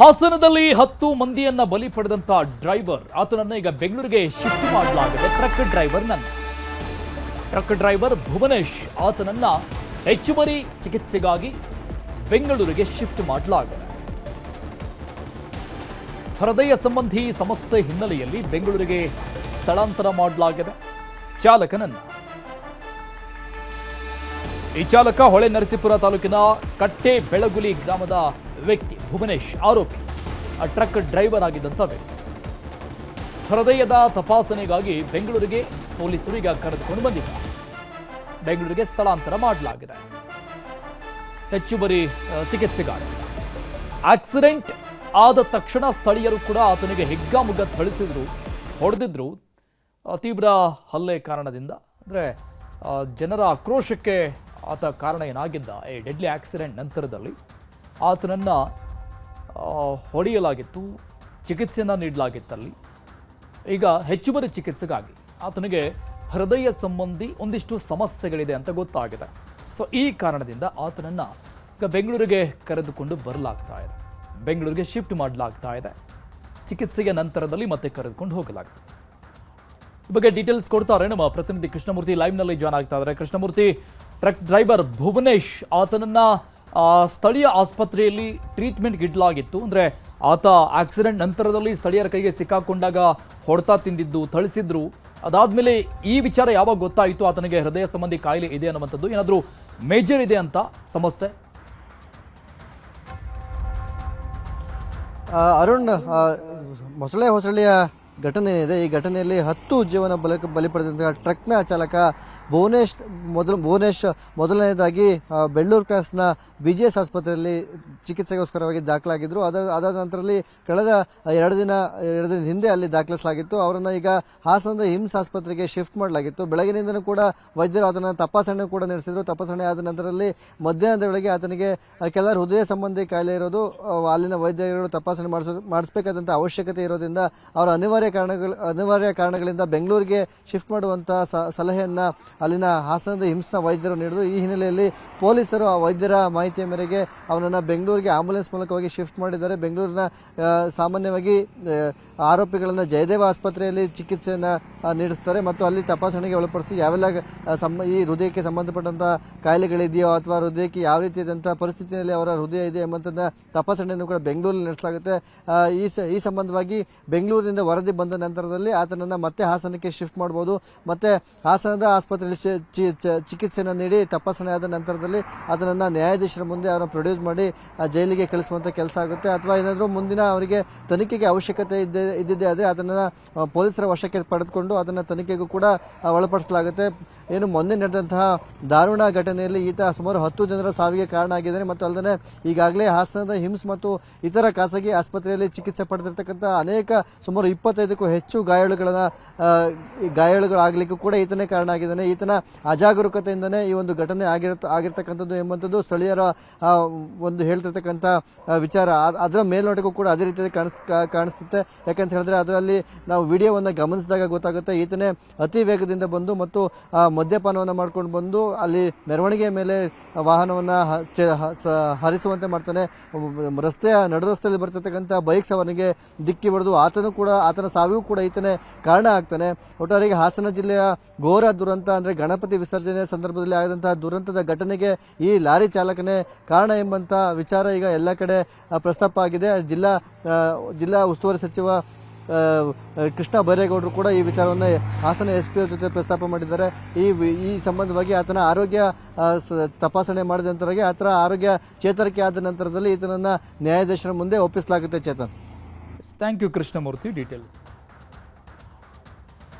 ಹಾಸನದಲ್ಲಿ 10 ಮಂದಿಯನ್ನ ಬಲಿ ಪಡೆದಂತ ಡ್ರೈವರ್ ಆತನನ್ನ ಈಗ ಬೆಂಗಳೂರಿಗೆ ಶಿಫ್ಟ್ ಮಾಡಲಾಗಿದೆ. ಟ್ರಕ್ ಡ್ರೈವರ್ ಭುವನೇಶ್ ಆತನನ್ನ ಹೆಚ್ಚುವರಿ ಚಿಕಿತ್ಸೆಗಾಗಿ ಬೆಂಗಳೂರಿಗೆ ಶಿಫ್ಟ್ ಮಾಡಲಾಗಿದೆ. ಹೃದಯ ಸಂಬಂಧಿ ಸಮಸ್ಯೆ ಹಿನ್ನೆಲೆಯಲ್ಲಿ ಬೆಂಗಳೂರಿಗೆ ಸ್ಥಳಾಂತರ ಮಾಡಲಾಗಿದೆ. ಈ ಚಾಲಕ ಹೊಳೆ ನರಸೀಪುರ ತಾಲೂಕಿನ ಕಟ್ಟೆ ಬೆಳಗುಲಿ ಗ್ರಾಮದ ವ್ಯಕ್ತಿ ಭುವನೇಶ್ ಆರೋಪಿ. ಆ ಟ್ರಕ್ ಡ್ರೈವರ್ ಆಗಿದ್ದಂಥ ವ್ಯಕ್ತಿ ಹೃದಯದ ತಪಾಸಣೆಗಾಗಿ ಬೆಂಗಳೂರಿಗೆ ಪೊಲೀಸರು ಈಗ ಕರೆದುಕೊಂಡು ಬಂದಿದ್ದಾರೆ. ಬೆಂಗಳೂರಿಗೆ ಸ್ಥಳಾಂತರ ಮಾಡಲಾಗಿದೆ ಹೆಚ್ಚುವರಿ ಚಿಕಿತ್ಸೆಗಾಗಿ. ಆಕ್ಸಿಡೆಂಟ್ ಆದ ತಕ್ಷಣ ಸ್ಥಳೀಯರು ಕೂಡ ಆತನಿಗೆ ಹಿಗ್ಗಾಮುಗ್ಗ ಥಳಿಸಿದ್ರು, ಹೊಡೆದಿದ್ರು. ತೀವ್ರ ಹಲ್ಲೆ ಕಾರಣದಿಂದ ಅಂದರೆ ಜನರ ಆಕ್ರೋಶಕ್ಕೆ ಆತ ಕಾರಣ ಏನಾಗಿದ್ದ. ಈ ಡೆಡ್ಲಿ ಆಕ್ಸಿಡೆಂಟ್ ನಂತರದಲ್ಲಿ ಆತನನ್ನು ಹೊಡೆಯಲಾಗಿತ್ತು, ಚಿಕಿತ್ಸೆಯನ್ನು ನೀಡಲಾಗಿತ್ತಲ್ಲಿ. ಈಗ ಹೆಚ್ಚುವರಿ ಚಿಕಿತ್ಸೆಗಾಗಿ ಆತನಿಗೆ ಹೃದಯ ಸಂಬಂಧಿ ಒಂದಿಷ್ಟು ಸಮಸ್ಯೆಗಳಿದೆ ಅಂತ ಗೊತ್ತಾಗಿದೆ. ಸೊ ಈ ಕಾರಣದಿಂದ ಆತನನ್ನು ಈಗ ಬೆಂಗಳೂರಿಗೆ ಕರೆದುಕೊಂಡು ಬರಲಾಗ್ತಾ ಇದೆ, ಬೆಂಗಳೂರಿಗೆ ಶಿಫ್ಟ್ ಮಾಡಲಾಗ್ತಾ ಇದೆ. ಚಿಕಿತ್ಸೆಯ ನಂತರದಲ್ಲಿ ಮತ್ತೆ ಕರೆದುಕೊಂಡು ಹೋಗಲಾಗಿದೆ. ಈ ಬಗ್ಗೆ ಡೀಟೇಲ್ಸ್ ಕೊಡ್ತಾರೆ ನಮ್ಮ ಪ್ರತಿನಿಧಿ ಕೃಷ್ಣಮೂರ್ತಿ, ಲೈವ್ನಲ್ಲಿ ಜಾಯ್ನ್ ಆಗ್ತಾ ಇದ್ದಾರೆ. ಕೃಷ್ಣಮೂರ್ತಿ, ಟ್ರಕ್ ಡ್ರೈವರ್ ಭುವನೇಶ್ ಆತನನ್ನ ಸ್ಥಳೀಯ ಆಸ್ಪತ್ರೆಯಲ್ಲಿ ಟ್ರೀಟ್ಮೆಂಟ್ಗೆ ಇಡಲಾಗಿತ್ತು. ಅಂದರೆ ಆತ ಆಕ್ಸಿಡೆಂಟ್ ನಂತರದಲ್ಲಿ ಸ್ಥಳೀಯರ ಕೈಗೆ ಸಿಕ್ಕಾಕೊಂಡಾಗ ಹೊಡೆತ ತಿಂದಿದ್ದು, ಥಳಿಸಿದ್ರು. ಅದಾದ್ಮೇಲೆ ಈ ವಿಚಾರ ಯಾವಾಗ ಗೊತ್ತಾಯಿತು ಆತನಿಗೆ ಹೃದಯ ಸಂಬಂಧಿ ಕಾಯಿಲೆ ಇದೆ ಅನ್ನುವಂಥದ್ದು? ಏನಾದರೂ ಮೇಜರ್ ಇದೆ ಅಂತ ಸಮಸ್ಯೆ? ಅರುಣ್, ಹೊಸಳ್ಳಿಯ ಘಟನೆ ಇದೆ. ಈ ಘಟನೆಯಲ್ಲಿ 10 ಜೀವನ ಬಲಿ ಪಡೆದಂತಹ ಟ್ರಕ್ನ ಚಾಲಕ ಭುವನೇಶ್ ಮೊದಲನೇದಾಗಿ ಬೆಳ್ಳೂರು ಕ್ರಾಸ್ನ BGS ಆಸ್ಪತ್ರೆಯಲ್ಲಿ ಚಿಕಿತ್ಸೆಗೋಸ್ಕರವಾಗಿ ದಾಖಲಾಗಿದ್ದರು. ಅದಾದ ನಂತರದಲ್ಲಿ ಕಳೆದ ಎರಡು ದಿನ ಹಿಂದೆ ಅಲ್ಲಿ ದಾಖಲಿಸಲಾಗಿತ್ತು. ಅವರನ್ನು ಈಗ ಹಾಸನದ ಹಿಮ್ಸ್ ಆಸ್ಪತ್ರೆಗೆ ಶಿಫ್ಟ್ ಮಾಡಲಾಗಿತ್ತು. ಬೆಳಗಿನಿಂದಲೂ ಕೂಡ ವೈದ್ಯರು ಆತನ ತಪಾಸಣೆ ಕೂಡ ನಡೆಸಿದರು. ತಪಾಸಣೆ ಆದ ನಂತರದಲ್ಲಿ ಮಧ್ಯಾಹ್ನದ ವೇಳೆಗೆ ಆತನಿಗೆ ಕೆಲ ಹೃದಯ ಸಂಬಂಧಿ ಕಾಯಿಲೆ ಇರೋದು, ಅಲ್ಲಿನ ವೈದ್ಯರು ತಪಾಸಣೆ ಮಾಡಿಸಬೇಕಾದಂಥ ಅವಶ್ಯಕತೆ ಇರೋದ್ರಿಂದ ಅವರ ಅನಿವಾರ್ಯ ಕಾರಣಗಳಿಂದ ಬೆಂಗಳೂರಿಗೆ ಶಿಫ್ಟ್ ಮಾಡುವಂತಹ ಸಲಹೆಯನ್ನ ಅಲ್ಲಿನ ಹಾಸನದ ಹಿಮ್ಸ್ನ ವೈದ್ಯರು ನೀಡಿದರು. ಈ ಹಿನ್ನೆಲೆಯಲ್ಲಿ ಪೊಲೀಸರು ಆ ವೈದ್ಯರ ಮಾಹಿತಿಯ ಮೇರೆಗೆ ಅವನನ್ನು ಬೆಂಗಳೂರಿಗೆ ಆಂಬುಲೆನ್ಸ್ ಮೂಲಕವಾಗಿ ಶಿಫ್ಟ್ ಮಾಡಿದ್ದಾರೆ. ಬೆಂಗಳೂರಿನ ಸಾಮಾನ್ಯವಾಗಿ ಆರೋಪಿಗಳನ್ನು ಜಯದೇವ ಆಸ್ಪತ್ರೆಯಲ್ಲಿ ಚಿಕಿತ್ಸೆಯನ್ನು ನೀಡಿಸ್ತಾರೆ ಮತ್ತು ಅಲ್ಲಿ ತಪಾಸಣೆಗೆ ಒಳಪಡಿಸಿ ಯಾವೆಲ್ಲ ಈ ಹೃದಯಕ್ಕೆ ಸಂಬಂಧಪಟ್ಟಂತಹ ಕಾಯಿಲೆಗಳಿದೆಯೋ ಅಥವಾ ಹೃದಯಕ್ಕೆ ಯಾವ ರೀತಿಯಾದಂತಹ ಪರಿಸ್ಥಿತಿಯಲ್ಲಿ ಅವರ ಹೃದಯ ಇದೆ ಎಂಬಂತಹ ತಪಾಸಣೆಯನ್ನು ಕೂಡ ಬೆಂಗಳೂರಲ್ಲಿ ನಡೆಸಲಾಗುತ್ತೆ. ಈ ಸಂಬಂಧವಾಗಿ ಬೆಂಗಳೂರಿನಿಂದ ವರದಿ ಬಂದ ನಂತರದಲ್ಲಿ ಆತನನ್ನು ಮತ್ತೆ ಹಾಸನಕ್ಕೆ ಶಿಫ್ಟ್ ಮಾಡಬಹುದು. ಮತ್ತೆ ಹಾಸನದ ಆಸ್ಪತ್ರೆಯಲ್ಲಿ ಚಿಕಿತ್ಸೆಯನ್ನು ನೀಡಿ ತಪಾಸಣೆ ಆದ ನಂತರದಲ್ಲಿ ಅದನ್ನು ನ್ಯಾಯಾಧೀಶರ ಮುಂದೆ ಅವರನ್ನು ಪ್ರೊಡ್ಯೂಸ್ ಮಾಡಿ ಜೈಲಿಗೆ ಕಳಿಸುವಂತ ಕೆಲಸ ಆಗುತ್ತೆ. ಅಥವಾ ಏನಾದರೂ ಮುಂದಿನ ಅವರಿಗೆ ತನಿಖೆಗೆ ಅವಶ್ಯಕತೆ ಇದ್ದಿದ್ದೇ ಆದರೆ ಅದನ್ನು ಪೊಲೀಸರ ವಶಕ್ಕೆ ಪಡೆದುಕೊಂಡು ಅದನ್ನು ತನಿಖೆಗೂ ಕೂಡ ಒಳಪಡಿಸಲಾಗುತ್ತೆ. ಏನು ಮೊನ್ನೆ ನಡೆದಂತಹ ದಾರುಣ ಘಟನೆಯಲ್ಲಿ ಈತ ಸುಮಾರು 10 ಜನರ ಸಾವಿಗೆ ಕಾರಣ ಆಗಿದ್ದಾನೆ ಮತ್ತು ಅಲ್ಲದೆ ಈಗಾಗಲೇ ಹಾಸನದ ಹಿಮ್ಸ್ ಮತ್ತು ಇತರ ಖಾಸಗಿ ಆಸ್ಪತ್ರೆಯಲ್ಲಿ ಚಿಕಿತ್ಸೆ ಪಡೆದಿರ್ತಕ್ಕಂಥ ಅನೇಕ ಸುಮಾರು 25ಕ್ಕೂ ಹೆಚ್ಚು ಗಾಯಾಳುಗಳಾಗಲಿಕ್ಕೂ ಕೂಡ ಈತನೇ ಕಾರಣ ಆಗಿದ್ದಾನೆ. ಈತನ ಅಜಾಗರೂಕತೆಯಿಂದನೇ ಈ ಒಂದು ಘಟನೆ ಆಗಿರ್ತಕ್ಕಂಥದ್ದು ಎಂಬಂಥದ್ದು ಸ್ಥಳೀಯರ ಒಂದು ಹೇಳ್ತಿರ್ತಕ್ಕಂಥ ವಿಚಾರ. ಅದರ ಮೇಲ್ನೋಟಕ್ಕೂ ಕೂಡ ಅದೇ ರೀತಿಯಾಗಿ ಕಾಣಿಸುತ್ತೆ. ಯಾಕಂತ ಹೇಳಿದ್ರೆ ಅದರಲ್ಲಿ ನಾವು ವಿಡಿಯೋವನ್ನು ಗಮನಿಸಿದಾಗ ಗೊತ್ತಾಗುತ್ತೆ ಈತನೇ ಅತಿ ವೇಗದಿಂದ ಬಂದು ಮತ್ತು ಮದ್ಯಪಾನವನ್ನು ಮಾಡ್ಕೊಂಡು ಬಂದು ಅಲ್ಲಿ ಮೆರವಣಿಗೆ ಮೇಲೆ ವಾಹನವನ್ನು ಹರಿಸುವಂತೆ ಮಾಡ್ತಾನೆ. ನಡು ರಸ್ತೆಯಲ್ಲಿ ಬರ್ತಿರ್ತಕ್ಕಂಥ ಬೈಕ್ ಸವಾರನಿಗೆ ಡಿಕ್ಕಿ ಹೊಡೆದು ಆತನ ಸಾವಿಗೂ ಕೂಡ ಈತನೇ ಕಾರಣ ಆಗ್ತಾನೆ. ಒಟ್ಟಾರೆಗೆ ಹಾಸನ ಜಿಲ್ಲೆಯ ಘೋರ ದುರಂತ ಅಂದ್ರೆ ಗಣಪತಿ ವಿಸರ್ಜನೆ ಸಂದರ್ಭದಲ್ಲಿ ಆದಂತಹ ದುರಂತದ ಘಟನೆಗೆ ಈ ಲಾರಿ ಚಾಲಕನೇ ಕಾರಣ ಎಂಬಂತ ವಿಚಾರ ಈಗ ಎಲ್ಲ ಕಡೆ ಪ್ರಸ್ತಾಪ ಆಗಿದೆ. ಜಿಲ್ಲಾ ಉಸ್ತುವಾರಿ ಸಚಿವ ಕೃಷ್ಣ ಬೈರೇಗೌಡರು ಕೂಡ ಈ ವಿಚಾರವನ್ನು ಹಾಸನ SP ಜೊತೆ ಪ್ರಸ್ತಾಪ ಮಾಡಿದ್ದಾರೆ. ಈ ಸಂಬಂಧವಾಗಿ ಆತನ ಆರೋಗ್ಯ ತಪಾಸಣೆ ಮಾಡಿದ ನಂತರ ಆತನ ಆರೋಗ್ಯ ಚೇತರಿಕೆ ಆದ ನಂತರದಲ್ಲಿ ಈತನನ್ನ ನ್ಯಾಯಾಧೀಶರ ಮುಂದೆ ಒಪ್ಪಿಸಲಾಗುತ್ತೆ. Chetan, thank you Krishnamurthy, details.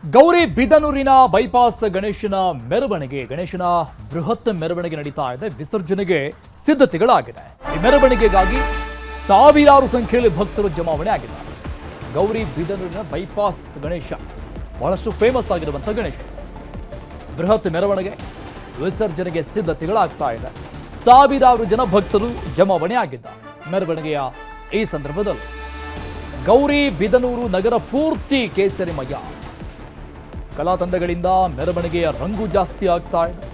ಗೌರಿಬಿದನೂರಿನ ಬೈಪಾಸ್ ಗಣೇಶನ ಬೃಹತ್ ಮೆರವಣಿಗೆ ನಡೀತಾ ಇದೆ. ವಿಸರ್ಜನೆಗೆ ಸಿದ್ಧತೆಗಳಾಗಿದೆ. ಈ ಮೆರವಣಿಗೆಗಾಗಿ ಸಾವಿರಾರು ಸಂಖ್ಯೆಯಲ್ಲಿ ಭಕ್ತರು ಜಮಾವಣೆ ಆಗಿದ್ದಾರೆ. ಗೌರಿಬಿದನೂರಿನ ಬೈಪಾಸ್ ಗಣೇಶ ಬಹಳಷ್ಟು ಫೇಮಸ್ ಆಗಿರುವಂತಹ ಗಣೇಶ. ಬೃಹತ್ ಮೆರವಣಿಗೆ ವಿಸರ್ಜನೆಗೆ ಸಿದ್ಧತೆಗಳಾಗ್ತಾ ಇದೆ. ಸಾವಿರಾರು ಜನ ಭಕ್ತರು ಜಮಾವಣೆ ಆಗಿದ್ದಾರೆ. ಮೆರವಣಿಗೆಯ ಈ ಸಂದರ್ಭದಲ್ಲಿ ಗೌರಿಬಿದನೂರು ನಗರ ಪೂರ್ತಿ ಕೇಸರಿಮಯ. ಕಲಾ ತಂಡಗಳಿಂದ ಮೆರವಣಿಗೆಯ ರಂಗು ಜಾಸ್ತಿ ಆಗ್ತಾ ಇದೆ.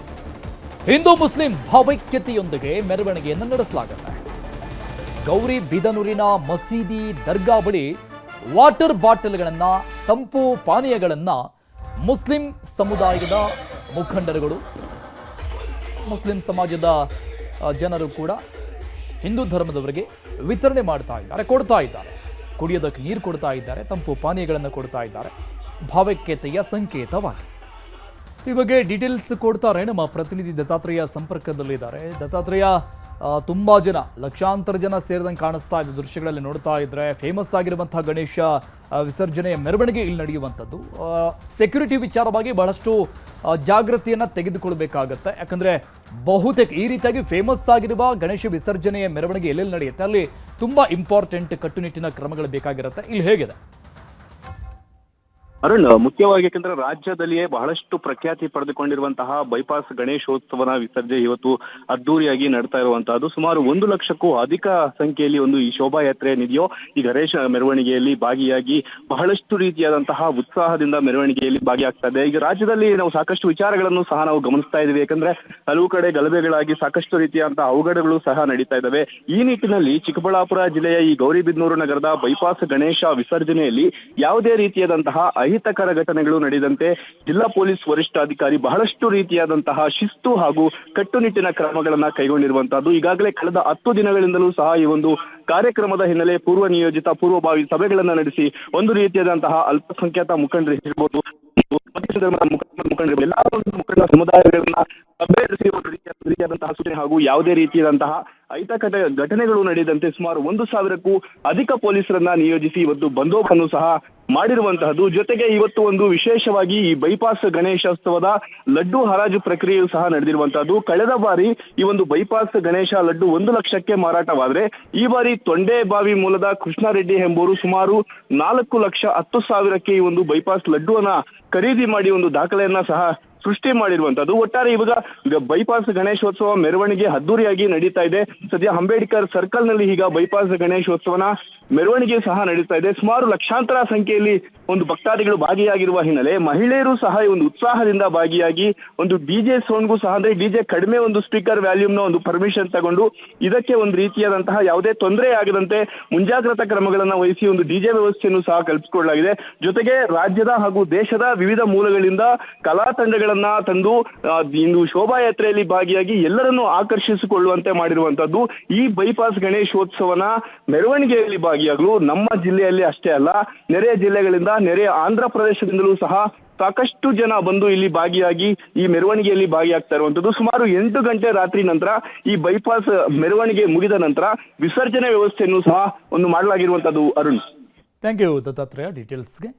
ಹಿಂದೂ ಮುಸ್ಲಿಂ ಭಾವೈಕ್ಯತೆಯೊಂದಿಗೆ ಮೆರವಣಿಗೆಯನ್ನು ನಡೆಸಲಾಗುತ್ತೆ. ಗೌರಿಬಿದನೂರಿನ ಮಸೀದಿ ದರ್ಗಾ ಬಳಿ ವಾಟರ್ ಬಾಟಲ್ಗಳನ್ನು, ತಂಪು ಪಾನೀಯಗಳನ್ನು ಮುಸ್ಲಿಂ ಸಮುದಾಯದ ಮುಖಂಡರುಗಳು, ಮುಸ್ಲಿಂ ಸಮಾಜದ ಜನರು ಕೂಡ ಹಿಂದೂ ಧರ್ಮದವರಿಗೆ ವಿತರಣೆ ಮಾಡ್ತಾ ಇದ್ದಾರೆ, ಕೊಡ್ತಾ ಇದ್ದಾರೆ. ಕುಡಿಯೋದಕ್ಕೆ ನೀರು ಕೊಡ್ತಾ ಇದ್ದಾರೆ, ತಂಪು ಪಾನೀಯಗಳನ್ನು ಕೊಡ್ತಾ ಇದ್ದಾರೆ. ಭಾವೈಕ್ಯತೆಯ ಸಂಕೇತವಾಗಿ ಈ ಬಗ್ಗೆ ಡೀಟೇಲ್ಸ್ ಕೊಡ್ತಾರೆ ನಮ್ಮ ಪ್ರತಿನಿಧಿ ದತ್ತಾತ್ರೇಯ ಸಂಪರ್ಕದಲ್ಲಿದ್ದಾರೆ. ದತ್ತಾತ್ರೇಯ, ತುಂಬಾ ಜನ, ಲಕ್ಷಾಂತರ ಜನ ಸೇರಿದಂಗೆ ಕಾಣಿಸ್ತಾ ಇದೆ ದೃಶ್ಯಗಳಲ್ಲಿ ನೋಡ್ತಾ ಇದ್ರೆ. ಫೇಮಸ್ ಆಗಿರುವಂತಹ ಗಣೇಶ ವಿಸರ್ಜನೆಯ ಮೆರವಣಿಗೆ ಇಲ್ಲಿ ನಡೆಯುವಂಥದ್ದು. ಸೆಕ್ಯೂರಿಟಿ ವಿಚಾರವಾಗಿ ಬಹಳಷ್ಟು ಜಾಗೃತಿಯನ್ನು ತೆಗೆದುಕೊಳ್ಬೇಕಾಗತ್ತೆ. ಯಾಕಂದ್ರೆ ಬಹುತೇಕ ಈ ರೀತಿಯಾಗಿ ಫೇಮಸ್ ಆಗಿರುವ ಗಣೇಶ ವಿಸರ್ಜನೆಯ ಮೆರವಣಿಗೆ ಎಲ್ಲೆಲ್ಲಿ ನಡೆಯುತ್ತೆ ಅಲ್ಲಿ ತುಂಬಾ ಇಂಪಾರ್ಟೆಂಟ್ ಕಟ್ಟುನಿಟ್ಟಿನ ಕ್ರಮಗಳು ಬೇಕಾಗಿರುತ್ತೆ. ಇಲ್ಲಿ ಹೇಗಿದೆ ಅರುಣ್? ಮುಖ್ಯವಾಗಿ ಯಾಕಂದ್ರೆ ರಾಜ್ಯದಲ್ಲಿಯೇ ಬಹಳಷ್ಟು ಪ್ರಖ್ಯಾತಿ ಪಡೆದುಕೊಂಡಿರುವಂತಹ ಬೈಪಾಸ್ ಗಣೇಶೋತ್ಸವನ ವಿಸರ್ಜನೆ ಇವತ್ತು ಅದ್ದೂರಿಯಾಗಿ ನಡ್ತಾ ಇರುವಂತಹದ್ದು. ಸುಮಾರು 1 ಲಕ್ಷಕ್ಕೂ ಅಧಿಕ ಸಂಖ್ಯೆಯಲ್ಲಿ ಈ ಶೋಭಾಯಾತ್ರೆ ಏನಿದೆಯೋ ಈ ಗಣೇಶ ಮೆರವಣಿಗೆಯಲ್ಲಿ ಭಾಗಿಯಾಗಿ ಬಹಳಷ್ಟು ರೀತಿಯಾದಂತಹ ಉತ್ಸಾಹದಿಂದ ಮೆರವಣಿಗೆಯಲ್ಲಿ ಭಾಗಿಯಾಗ್ತಾ ಇದೆ. ಈಗ ರಾಜ್ಯದಲ್ಲಿ ನಾವು ಸಾಕಷ್ಟು ವಿಚಾರಗಳನ್ನು ಸಹ ನಾವು ಗಮನಿಸ್ತಾ ಇದ್ದೀವಿ. ಯಾಕಂದ್ರೆ ಹಲವು ಕಡೆ ಗಲಭೆಗಳಾಗಿ ಸಾಕಷ್ಟು ರೀತಿಯಾದಂತಹ ಅವಘಡಗಳು ಸಹ ನಡೀತಾ ಇದ್ದಾವೆ. ಈ ನಿಟ್ಟಿನಲ್ಲಿ ಚಿಕ್ಕಬಳ್ಳಾಪುರ ಜಿಲ್ಲೆಯ ಈ ಗೌರಿಬಿದನೂರು ನಗರದ ಬೈಪಾಸ್ ಗಣೇಶ ವಿಸರ್ಜನೆಯಲ್ಲಿ ಯಾವುದೇ ರೀತಿಯಾದಂತಹ ಅಹಿತಕರ ಘಟನೆಗಳು ನಡೆದಂತೆ ಜಿಲ್ಲಾ ಪೊಲೀಸ್ ವರಿಷ್ಠಾಧಿಕಾರಿ ಬಹಳಷ್ಟು ರೀತಿಯಾದಂತಹ ಶಿಸ್ತು ಹಾಗೂ ಕಟ್ಟುನಿಟ್ಟಿನ ಕ್ರಮಗಳನ್ನ ಕೈಗೊಂಡಿರುವಂತಹದ್ದು. ಈಗಾಗಲೇ ಕಳೆದ 10 ದಿನಗಳಿಂದಲೂ ಸಹ ಈ ಒಂದು ಕಾರ್ಯಕ್ರಮದ ಹಿನ್ನೆಲೆ ಪೂರ್ವ ನಿಯೋಜಿತ ಪೂರ್ವಭಾವಿ ಸಭೆಗಳನ್ನ ನಡೆಸಿ ಒಂದು ರೀತಿಯಾದಂತಹ ಅಲ್ಪಸಂಖ್ಯಾತ ಮುಖಂಡರು ಇರ್ಬೋದು, ಮುಖಂಡರು, ಎಲ್ಲಾ ಒಂದು ಮುಖಂಡ ಸಮುದಾಯಗಳನ್ನ ಸಭೆ ನಡೆಸಿ ಒಂದು ರೀತಿಯಾದಂತಹ ಸೂಚನೆ ಹಾಗೂ ಯಾವುದೇ ರೀತಿಯಾದಂತಹ ಅಹಿತಕರ ಘಟನೆಗಳು ನಡೆದಂತೆ ಸುಮಾರು 1,000ಕ್ಕೂ ಅಧಿಕ ಪೊಲೀಸರನ್ನ ನಿಯೋಜಿಸಿ ಇವತ್ತು ಬಂದೋಬಸ್ತನ್ನು ಸಹ ಮಾಡಿರುವಂತಹದ್ದು. ಜೊತೆಗೆ ಇವತ್ತು ಒಂದು ವಿಶೇಷವಾಗಿ ಈ ಬೈಪಾಸ್ ಗಣೇಶೋತ್ಸವದ ಲಡ್ಡು ಹರಾಜು ಪ್ರಕ್ರಿಯೆಯು ಸಹ ನಡೆದಿರುವಂತಹದ್ದು. ಕಳೆದ ಬಾರಿ ಈ ಒಂದು ಬೈಪಾಸ್ ಗಣೇಶ ಲಡ್ಡು 1 ಲಕ್ಷಕ್ಕೆ ಮಾರಾಟವಾದ್ರೆ ಈ ಬಾರಿ ತೊಂಡೇಬಾವಿ ಮೂಲದ ಕೃಷ್ಣಾರೆಡ್ಡಿ ಎಂಬುವರು ಸುಮಾರು 4,10,000ಕ್ಕೆ ಈ ಒಂದು ಬೈಪಾಸ್ ಲಡ್ಡುವನ್ನ ಖರೀದಿ ಮಾಡಿ ಒಂದು ದಾಖಲೆಯನ್ನ ಸಹ ಸೃಷ್ಟಿ ಮಾಡಿರುವಂತದ್ದು. ಒಟ್ಟಾರೆ ಇವಾಗ ಬೈಪಾಸ್ ಗಣೇಶೋತ್ಸವ ಮೆರವಣಿಗೆ ಅದ್ದೂರಿಯಾಗಿ ನಡೀತಾ ಇದೆ. ಸದ್ಯ ಅಂಬೇಡ್ಕರ್ ಸರ್ಕಲ್ ನಲ್ಲಿ ಈಗ ಬೈಪಾಸ್ ಗಣೇಶೋತ್ಸವನ ಮೆರವಣಿಗೆ ಸಹ ನಡೀತಾ ಇದೆ. ಸುಮಾರು ಲಕ್ಷಾಂತರ ಸಂಖ್ಯೆಯಲ್ಲಿ ಒಂದು ಭಕ್ತಾದಿಗಳು ಭಾಗಿಯಾಗಿರುವ ಹಿನ್ನೆಲೆ ಮಹಿಳೆಯರು ಸಹ ಒಂದು ಉತ್ಸಾಹದಿಂದ ಭಾಗಿಯಾಗಿ ಒಂದು ಡಿಜೆ ಸೌಂಡ್ಗೂ ಸಹ, ಅಂದ್ರೆ ಡಿಜೆ ಕಡಿಮೆ ಒಂದು ಸ್ಪೀಕರ್ ವ್ಯಾಲ್ಯೂಮ್ನ ಒಂದು ಪರ್ಮಿಷನ್ ತಗೊಂಡು ಇದಕ್ಕೆ ಒಂದು ರೀತಿಯಾದಂತಹ ಯಾವುದೇ ತೊಂದರೆ ಆಗದಂತೆ ಮುಂಜಾಗ್ರತಾ ಕ್ರಮಗಳನ್ನ ವಹಿಸಿ ಒಂದು ಡಿಜೆ ವ್ಯವಸ್ಥೆಯನ್ನು ಸಹ ಕಲ್ಪಿಸಿಕೊಳ್ಳಲಾಗಿದೆ. ಜೊತೆಗೆ ರಾಜ್ಯದ ಹಾಗೂ ದೇಶದ ವಿವಿಧ ಮೂಲಗಳಿಂದ ಕಲಾ ತಂಡಗಳನ್ನ ತಂದು ಇಂದು ಶೋಭಾಯಾತ್ರೆಯಲ್ಲಿ ಭಾಗಿಯಾಗಿ ಎಲ್ಲರನ್ನೂ ಆಕರ್ಷಿಸಿಕೊಳ್ಳುವಂತೆ ಮಾಡಿರುವಂತದ್ದು. ಈ ಬೈಪಾಸ್ ಗಣೇಶೋತ್ಸವನ ಮೆರವಣಿಗೆಯಲ್ಲಿ ಭಾಗಿಯಾಗಲು ನಮ್ಮ ಜಿಲ್ಲೆಯಲ್ಲಿ ಅಷ್ಟೇ ಅಲ್ಲ, ನೆರೆಯ ಜಿಲ್ಲೆಗಳಿಂದ, ನೆರೆಯ ಆಂಧ್ರ ಪ್ರದೇಶದಿಂದಲೂ ಸಹ ಸಾಕಷ್ಟು ಜನ ಬಂದು ಇಲ್ಲಿ ಭಾಗಿಯಾಗಿ ಈ ಮೆರವಣಿಗೆಯಲ್ಲಿ ಭಾಗಿಯಾಗ್ತಾ ಇರುವಂತದ್ದು. ಸುಮಾರು 8 ಗಂಟೆ ರಾತ್ರಿ ನಂತರ ಈ ಬೈಪಾಸ್ ಮೆರವಣಿಗೆ ಮುಗಿದ ನಂತರ ವಿಸರ್ಜನೆ ವ್ಯವಸ್ಥೆಯನ್ನು ಸಹ ಒಂದು ಮಾಡಲಾಗಿರುವಂತದ್ದು. ಅರುಣ್, ಥ್ಯಾಂಕ್ ಯು ದತ್ತಾತ್ರೇಯ ಡೀಟೇಲ್ಸ್ಗೆ.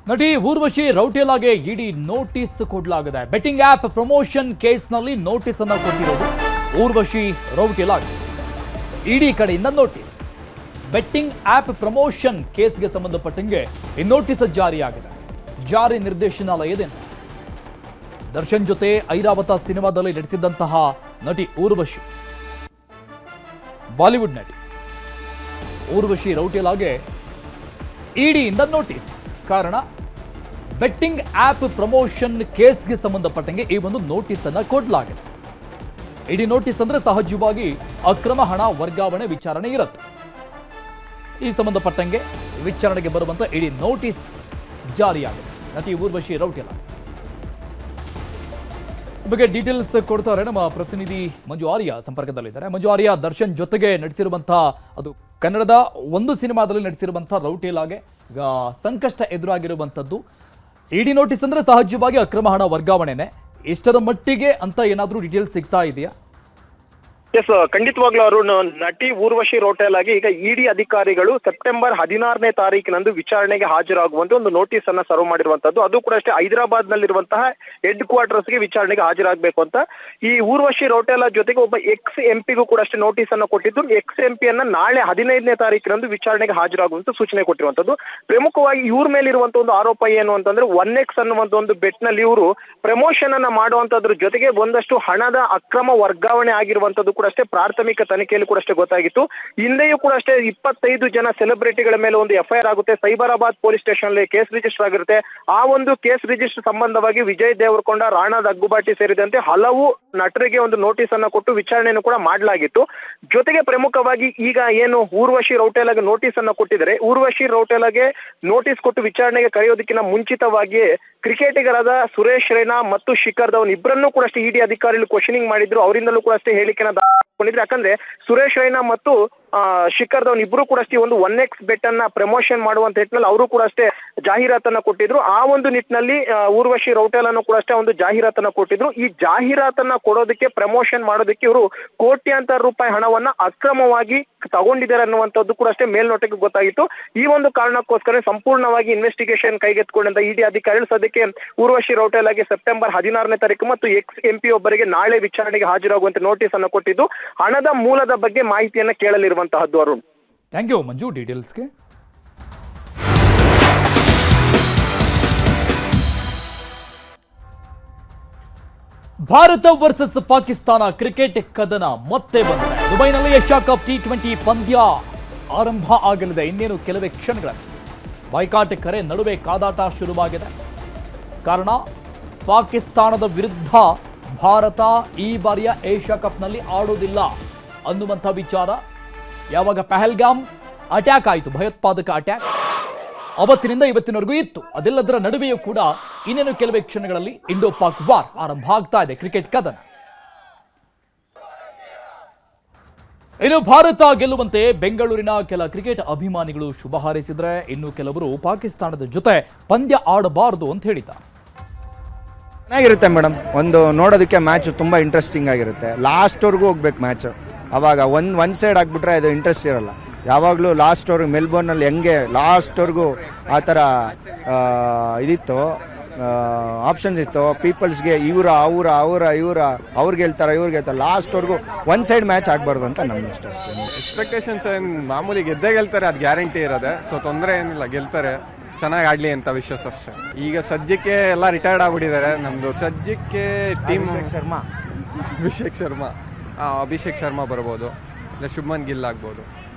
ನಟಿ ಊರ್ವಶಿ ರೌಟೇಲಾಗೆ ಇಡಿ ನೋಟಿಸ್ ಕೊಡಲಾಗಿದೆ. ಬೆಟ್ಟಿಂಗ್ ಆಪ್ ಪ್ರಮೋಷನ್ ಕೇಸ್ನಲ್ಲಿ ನೋಟಿಸ್ ಅನ್ನು ಕೊಟ್ಟಿರೋದು ಊರ್ವಶಿ ರೌಟೇಲಾಗೆ. ಇಡಿ ಕಡೆಯಿಂದ ನೋಟಿಸ್. ಬೆಟ್ಟಿಂಗ್ ಆಪ್ ಪ್ರಮೋಷನ್ ಕೇಸ್ಗೆ ಸಂಬಂಧಪಟ್ಟಂಗೆ ಈ ನೋಟಿಸ್ ಜಾರಿಯಾಗಿದೆ. ಜಾರಿ ನಿರ್ದೇಶನಾಲಯದಿಂದ ದರ್ಶನ್ ಜೊತೆ ಐರಾವತ ಸಿನಿಮಾದಲ್ಲಿ ನಟಿಸಿದ್ದಂತಹ ನಟಿ ಊರ್ವಶಿ, ಬಾಲಿವುಡ್ ನಟಿ ಊರ್ವಶಿ ರೌಟೇಲಾಗೆ ಇಡಿಯಿಂದ ನೋಟಿಸ್. ಕಾರಣ ಬೆಟ್ಟಿಂಗ್ ಆಪ್ ಪ್ರಮೋಷನ್ ಕೇಸ್ಗೆ ಸಂಬಂಧಪಟ್ಟಂಗೆ ಈ ಒಂದು ನೋಟಿಸ್ ಅನ್ನ ಕೊಡಲಾಗಿದೆ. ಇಡಿ ನೋಟಿಸ್ ಅಂದ್ರೆ ಸಹಜವಾಗಿ ಅಕ್ರಮ ಹಣ ವರ್ಗಾವಣೆ ವಿಚಾರಣೆ ಇರುತ್ತೆ. ಈ ಸಂಬಂಧಪಟ್ಟಂಗೆ ವಿಚಾರಣೆಗೆ ಬರುವಂತ ಇಡಿ ನೋಟಿಸ್ ಜಾರಿಯಾಗಿದೆ ನಟಿ ಊರ್ವಶಿ ರೌಟೇಲಾ. ಬಗ್ಗೆ ಡೀಟೇಲ್ಸ್ ಕೊಡ್ತಾರೆ ನಮ್ಮ ಪ್ರತಿನಿಧಿ ಮಂಜು ಆರ್ಯ ಸಂಪರ್ಕದಲ್ಲಿದ್ದಾರೆ. ಮಂಜು ಆರ್ಯ, ದರ್ಶನ್ ಜೊತೆಗೆ ನಟಿಸಿರುವಂತಹ, ಅದು ಕನ್ನಡದ ಒಂದು ಸಿನಿಮಾದಲ್ಲಿ ನಟಿಸಿರುವಂತಹ ರೌಟೇಲಾಗೆ ಈಗ ಸಂಕಷ್ಟ ಎದುರಾಗಿರುವಂಥದ್ದು. ಇಡಿ ನೋಟಿಸ್ ಅಂದ್ರೆ ಸಹಜವಾಗಿ ಅಕ್ರಮ ಹಣ ವರ್ಗಾವಣೆನೆ. ಎಷ್ಟರ ಮಟ್ಟಿಗೆ ಅಂತ ಏನಾದರೂ ಡೀಟೇಲ್ಸ್ ಸಿಗ್ತಾ ಇದೆಯಾ? ಎಸ್, ಖಂಡಿತವಾಗ್ಲೂ ಅರುಣ್, ನಟಿ ಊರ್ವಶಿ ರೌಟೇಲಾಗೆ ಈಗ ಇಡಿ ಅಧಿಕಾರಿಗಳು ಸೆಪ್ಟೆಂಬರ್ 16ನೇ ತಾರೀಕಿನಂದು ವಿಚಾರಣೆಗೆ ಹಾಜರಾಗುವಂತೆ ಒಂದು ನೋಟಿಸ್ ಅನ್ನ ಸರ್ವ್ ಮಾಡಿರುವಂತದ್ದು. ಅದು ಕೂಡ ಅಷ್ಟೇ ಹೈದರಾಬಾದ್ ನಲ್ಲಿರುವಂತಹ ಹೆಡ್ ಕ್ವಾರ್ಟರ್ಸ್ಗೆ ವಿಚಾರಣೆಗೆ ಹಾಜರಾಗಬೇಕು ಅಂತ ಈ ಊರ್ವಶಿ ರೌಟೇಲಾ ಜೊತೆಗೆ ಒಬ್ಬ ಎಕ್ಸ್ ಎಂಪಿಗೂ ಕೂಡ ಅಷ್ಟೇ ನೋಟಿಸ್ ಅನ್ನ ಕೊಟ್ಟಿದ್ದು. ಎಕ್ಸ್ ಎಂಪಿ ಅನ್ನ ನಾಳೆ 15ನೇ ತಾರೀಕಿನಂದು ವಿಚಾರಣೆಗೆ ಹಾಜರಾಗುವಂತ ಸೂಚನೆ ಕೊಟ್ಟಿರುವಂತದ್ದು. ಪ್ರಮುಖವಾಗಿ ಇವ್ರ ಮೇಲಿರುವಂತಹ ಒಂದು ಆರೋಪ ಏನು ಅಂತಂದ್ರೆ 1x ಅನ್ನುವಂತ ಒಂದು ಬೆಟ್ ನಲ್ಲಿ ಇವರು ಪ್ರಮೋಷನ್ ಅನ್ನ ಮಾಡುವಂತದ್ರ ಜೊತೆಗೆ ಒಂದಷ್ಟು ಹಣದ ಅಕ್ರಮ ವರ್ಗಾವಣೆ ಆಗಿರುವಂತದ್ದು ಕೂಡ ಅಷ್ಟೇ ಪ್ರಾಥಮಿಕ ತನಿಖೆಯಲ್ಲಿ ಕೂಡ ಅಷ್ಟೇ ಗೊತ್ತಾಗಿತ್ತು. ಹಿಂದೆಯೂ ಕೂಡ ಅಷ್ಟೇ 25 ಜನ ಸೆಲೆಬ್ರಿಟಿಗಳ ಮೇಲೆ ಒಂದು FIR ಆಗುತ್ತೆ. ಸೈಬರಾಬಾದ್ ಪೊಲೀಸ್ ಸ್ಟೇಷನ್ ಅಲ್ಲಿ ಕೇಸ್ ರಿಜಿಸ್ಟರ್ ಆಗಿರುತ್ತೆ. ಆ ಒಂದು ಕೇಸ್ ರಿಜಿಸ್ಟರ್ ಸಂಬಂಧವಾಗಿ ವಿಜಯ್ ದೇವರಕೊಂಡ, ರಾಣಾ ದಗ್ಗುಬಾಟಿ ಸೇರಿದಂತೆ ಹಲವು ನಟರಿಗೆ ಒಂದು ನೋಟಿಸ್ ಅನ್ನ ಕೊಟ್ಟು ವಿಚಾರಣೆಯನ್ನು ಕೂಡ ಮಾಡಲಾಗಿತ್ತು. ಜೊತೆಗೆ ಪ್ರಮುಖವಾಗಿ ಈಗ ಏನು ಊರ್ವಶಿ ರೌಟೇಲಾಗೆ ನೋಟಿಸ್ ಅನ್ನ ಕೊಟ್ಟಿದ್ದಾರೆ, ಊರ್ವಶಿ ರೌಟೇಲಾಗೆ ನೋಟಿಸ್ ಕೊಟ್ಟು ವಿಚಾರಣೆಗೆ ಕರೆಯೋದಕ್ಕಿಂತ ಮುಂಚಿತವಾಗಿಯೇ ಕ್ರಿಕೆಟಿಗರಾದ ಸುರೇಶ್ ರೈನಾ ಮತ್ತು ಶಿಖರ್ ಧವನ್ ಇಬ್ಬರನ್ನೂ ಕೂಡ ಅಷ್ಟೇ ಇಡಿ ಅಧಿಕಾರಿಗಳು ಕ್ವಶನಿಂಗ್ ಮಾಡಿದ್ರು. ಅವರಿಂದಲೂ ಕೂಡ ಅಷ್ಟೇ ಹೇಳಿಕೆನ ದಾಖಲಿಸಿಕೊಂಡಿದ್ರು. ಯಾಕಂದ್ರೆ ಸುರೇಶ್ ರೈನಾ ಮತ್ತು ಶಿಖರ್ ಧವನ್ ಇಬ್ರು ಕೂಡ ಅಷ್ಟೇ ಒಂದು 1x ಬೆಟ್ ಅನ್ನ ಪ್ರಮೋಷನ್ ಮಾಡುವಂತ ನಿಟ್ಟಿನಲ್ಲಿ ಅವರು ಕೂಡ ಅಷ್ಟೇ ಜಾಹೀರಾತನ್ನ ಕೊಟ್ಟಿದ್ರು. ಆ ಒಂದು ನಿಟ್ಟಿನಲ್ಲಿ ಊರ್ವಶಿ ರೌಟೇಲಾನು ಕೂಡ ಅಷ್ಟೇ ಒಂದು ಜಾಹೀರಾತನ್ನ ಕೊಟ್ಟಿದ್ರು. ಈ ಜಾಹೀರಾತನ್ನ ಕೊಡೋದಕ್ಕೆ, ಪ್ರಮೋಷನ್ ಮಾಡೋದಕ್ಕೆ ಇವರು ಕೋಟ್ಯಾಂತರ ರೂಪಾಯಿ ಹಣವನ್ನ ಅಕ್ರಮವಾಗಿ ತಗೊಂಡಿದ್ದಾರೆ ಅನ್ನುವಂಥದ್ದು ಕೂಡ ಅಷ್ಟೇ ಮೇಲ್ನೋಟಕ್ಕೆ ಗೊತ್ತಾಗಿತ್ತು. ಈ ಒಂದು ಕಾರಣಕ್ಕೋಸ್ಕರ ಸಂಪೂರ್ಣವಾಗಿ ಇನ್ವೆಸ್ಟಿಗೇಷನ್ ಕೈಗೆತ್ತಿಕೊಂಡಂತ ಇಡಿ ಅಧಿಕಾರಿಗಳು ಸದ್ಯಕ್ಕೆ ಊರ್ವಶಿ ರೌಟೇಲಾಗೆ ಸೆಪ್ಟೆಂಬರ್ 16ನೇ ತಾರೀಕು ಮತ್ತು MP ಒಬ್ಬರಿಗೆ ನಾಳೆ ವಿಚಾರಣೆಗೆ ಹಾಜರಾಗುವಂತೆ ನೋಟಿಸ್ ಅನ್ನು ಕೊಟ್ಟಿದ್ದು, ಹಣದ ಮೂಲದ ಬಗ್ಗೆ ಮಾಹಿತಿಯನ್ನ ಕೇಳಲಿರುವಂತಹದ್ದು. ಅರುಣ್, ಥ್ಯಾಂಕ್ ಯು ಮಂಜು ಡೀಟೇಲ್ಸ್ಗೆ. ಭಾರತ ವರ್ಸಸ್ ಪಾಕಿಸ್ತಾನ ಕ್ರಿಕೆಟ್ ಕದನ ಮತ್ತೆ ಬಂದಿದೆ. ದುಬೈನಲ್ಲಿ ಏಷ್ಯಾ ಕಪ್ T20 ಪಂದ್ಯ ಆರಂಭ ಆಗಲಿದೆ ಇನ್ನೇನು ಕೆಲವೇ ಕ್ಷಣಗಳಲ್ಲಿ. ಬಾಯ್ಕಾಟ್ ಕರೆ ನಡುವೆ ಕಾದಾಟ ಶುರುವಾಗಿದೆ. ಕಾರಣ ಪಾಕಿಸ್ತಾನದ ವಿರುದ್ಧ ಭಾರತ ಈ ಬಾರಿಯ ಏಷ್ಯಾ ಕಪ್ನಲ್ಲಿ ಆಡೋದಿಲ್ಲ ಅನ್ನುವಂಥ ವಿಚಾರ. ಯಾವಾಗ ಪಹಲ್ಗಾಮ್ ಅಟ್ಯಾಕ್ ಆಯಿತು, ಭಯೋತ್ಪಾದಕ ಅಟ್ಯಾಕ್, ಅವತ್ತಿನಿಂದ ಇವತ್ತಿನವರೆಗೂ ಇತ್ತು. ಅದೆಲ್ಲದರ ನಡುವೆಯೂ ಕೂಡ ಇನ್ನೇನು ಕೆಲವೇ ಕ್ಷಣಗಳಲ್ಲಿ ಇಂಡೋ ಪಾಕ್ ವಾರ್ ಆರಂಭ ಆಗ್ತಾ ಇದೆ, ಕ್ರಿಕೆಟ್ ಕದನ. ಇನ್ನು ಭಾರತ ಗೆಲ್ಲುವಂತೆ ಬೆಂಗಳೂರಿನ ಕೆಲ ಕ್ರಿಕೆಟ್ ಅಭಿಮಾನಿಗಳು ಶುಭ ಹಾರೈಸಿದ್ರೆ, ಇನ್ನು ಕೆಲವರು ಪಾಕಿಸ್ತಾನದ ಜೊತೆ ಪಂದ್ಯ ಆಡಬಾರದು ಅಂತ ಹೇಳಿದ್ದಾರೆ. ಚೆನ್ನಾಗಿರುತ್ತೆ ಮೇಡಮ್, ಒಂದು ನೋಡೋದಕ್ಕೆ ಮ್ಯಾಚ್ ತುಂಬ ಇಂಟ್ರೆಸ್ಟಿಂಗ್ ಆಗಿರುತ್ತೆ. ಲಾಸ್ಟ್ವರೆಗೂ ಹೋಗ್ಬೇಕು ಮ್ಯಾಚ್. ಅವಾಗ ಒನ್ ಸೈಡ್ ಆಗಿಬಿಟ್ರೆ ಅದು ಇಂಟ್ರೆಸ್ಟ್ ಇರಲ್ಲ. ಯಾವಾಗಲೂ ಲಾಸ್ಟ್ವರೆಗೂ ಮೆಲ್ಬೋರ್ನಲ್ಲಿ ಹೆಂಗೆ ಲಾಸ್ಟ್ವರೆಗೂ ಆ ಥರ ಇದಿತ್ತು, ಆಪ್ಷನ್ಸ್ ಇತ್ತು. ಪೀಪಲ್ಸ್ಗೆ ಇವ್ರು ಅವ್ರಿಗೆ ಹೇಳ್ತಾರೆ, ಇವ್ರಿಗೆ ಹೇಳ್ತಾರೆ. ಲಾಸ್ಟ್ವರೆಗೂ ಒನ್ ಸೈಡ್ ಮ್ಯಾಚ್ ಆಗಬಾರ್ದು ಅಂತ ನಮ್ಮ ಇಷ್ಟ ಅಷ್ಟೇ. ಎಕ್ಸ್ಪೆಕ್ಟೇಷನ್ಸ್ ಏನು ಮಾಮೂಲಿ ಗೆದ್ದೇ ಗೆಲ್ತಾರೆ, ಅದು ಗ್ಯಾರಂಟಿ ಇರೋದೆ. ಸೊ ತೊಂದರೆ ಏನಿಲ್ಲ, ಗೆಲ್ತಾರೆ, ಚೆನ್ನಾಗಿ ಆಡಲಿ ಅಂತ ವಿಶ್ವಾಸ ಅಷ್ಟೇ. ಈಗ ಸದ್ಯಕ್ಕೆ ಎಲ್ಲ ರಿಟೈರ್ಡ್ ಆಗ್ಬಿಟ್ಟಿದ್ದಾರೆ ನಮ್ಮದು. ಸದ್ಯಕ್ಕೆ ಟೀಮ್ ಅಭಿಷೇಕ್ ಶರ್ಮಾ ಬರ್ಬೋದು, ಇಲ್ಲ ಶುಭ್ಮನ್ ಗಿಲ್ ಆಗ್ಬೋದು.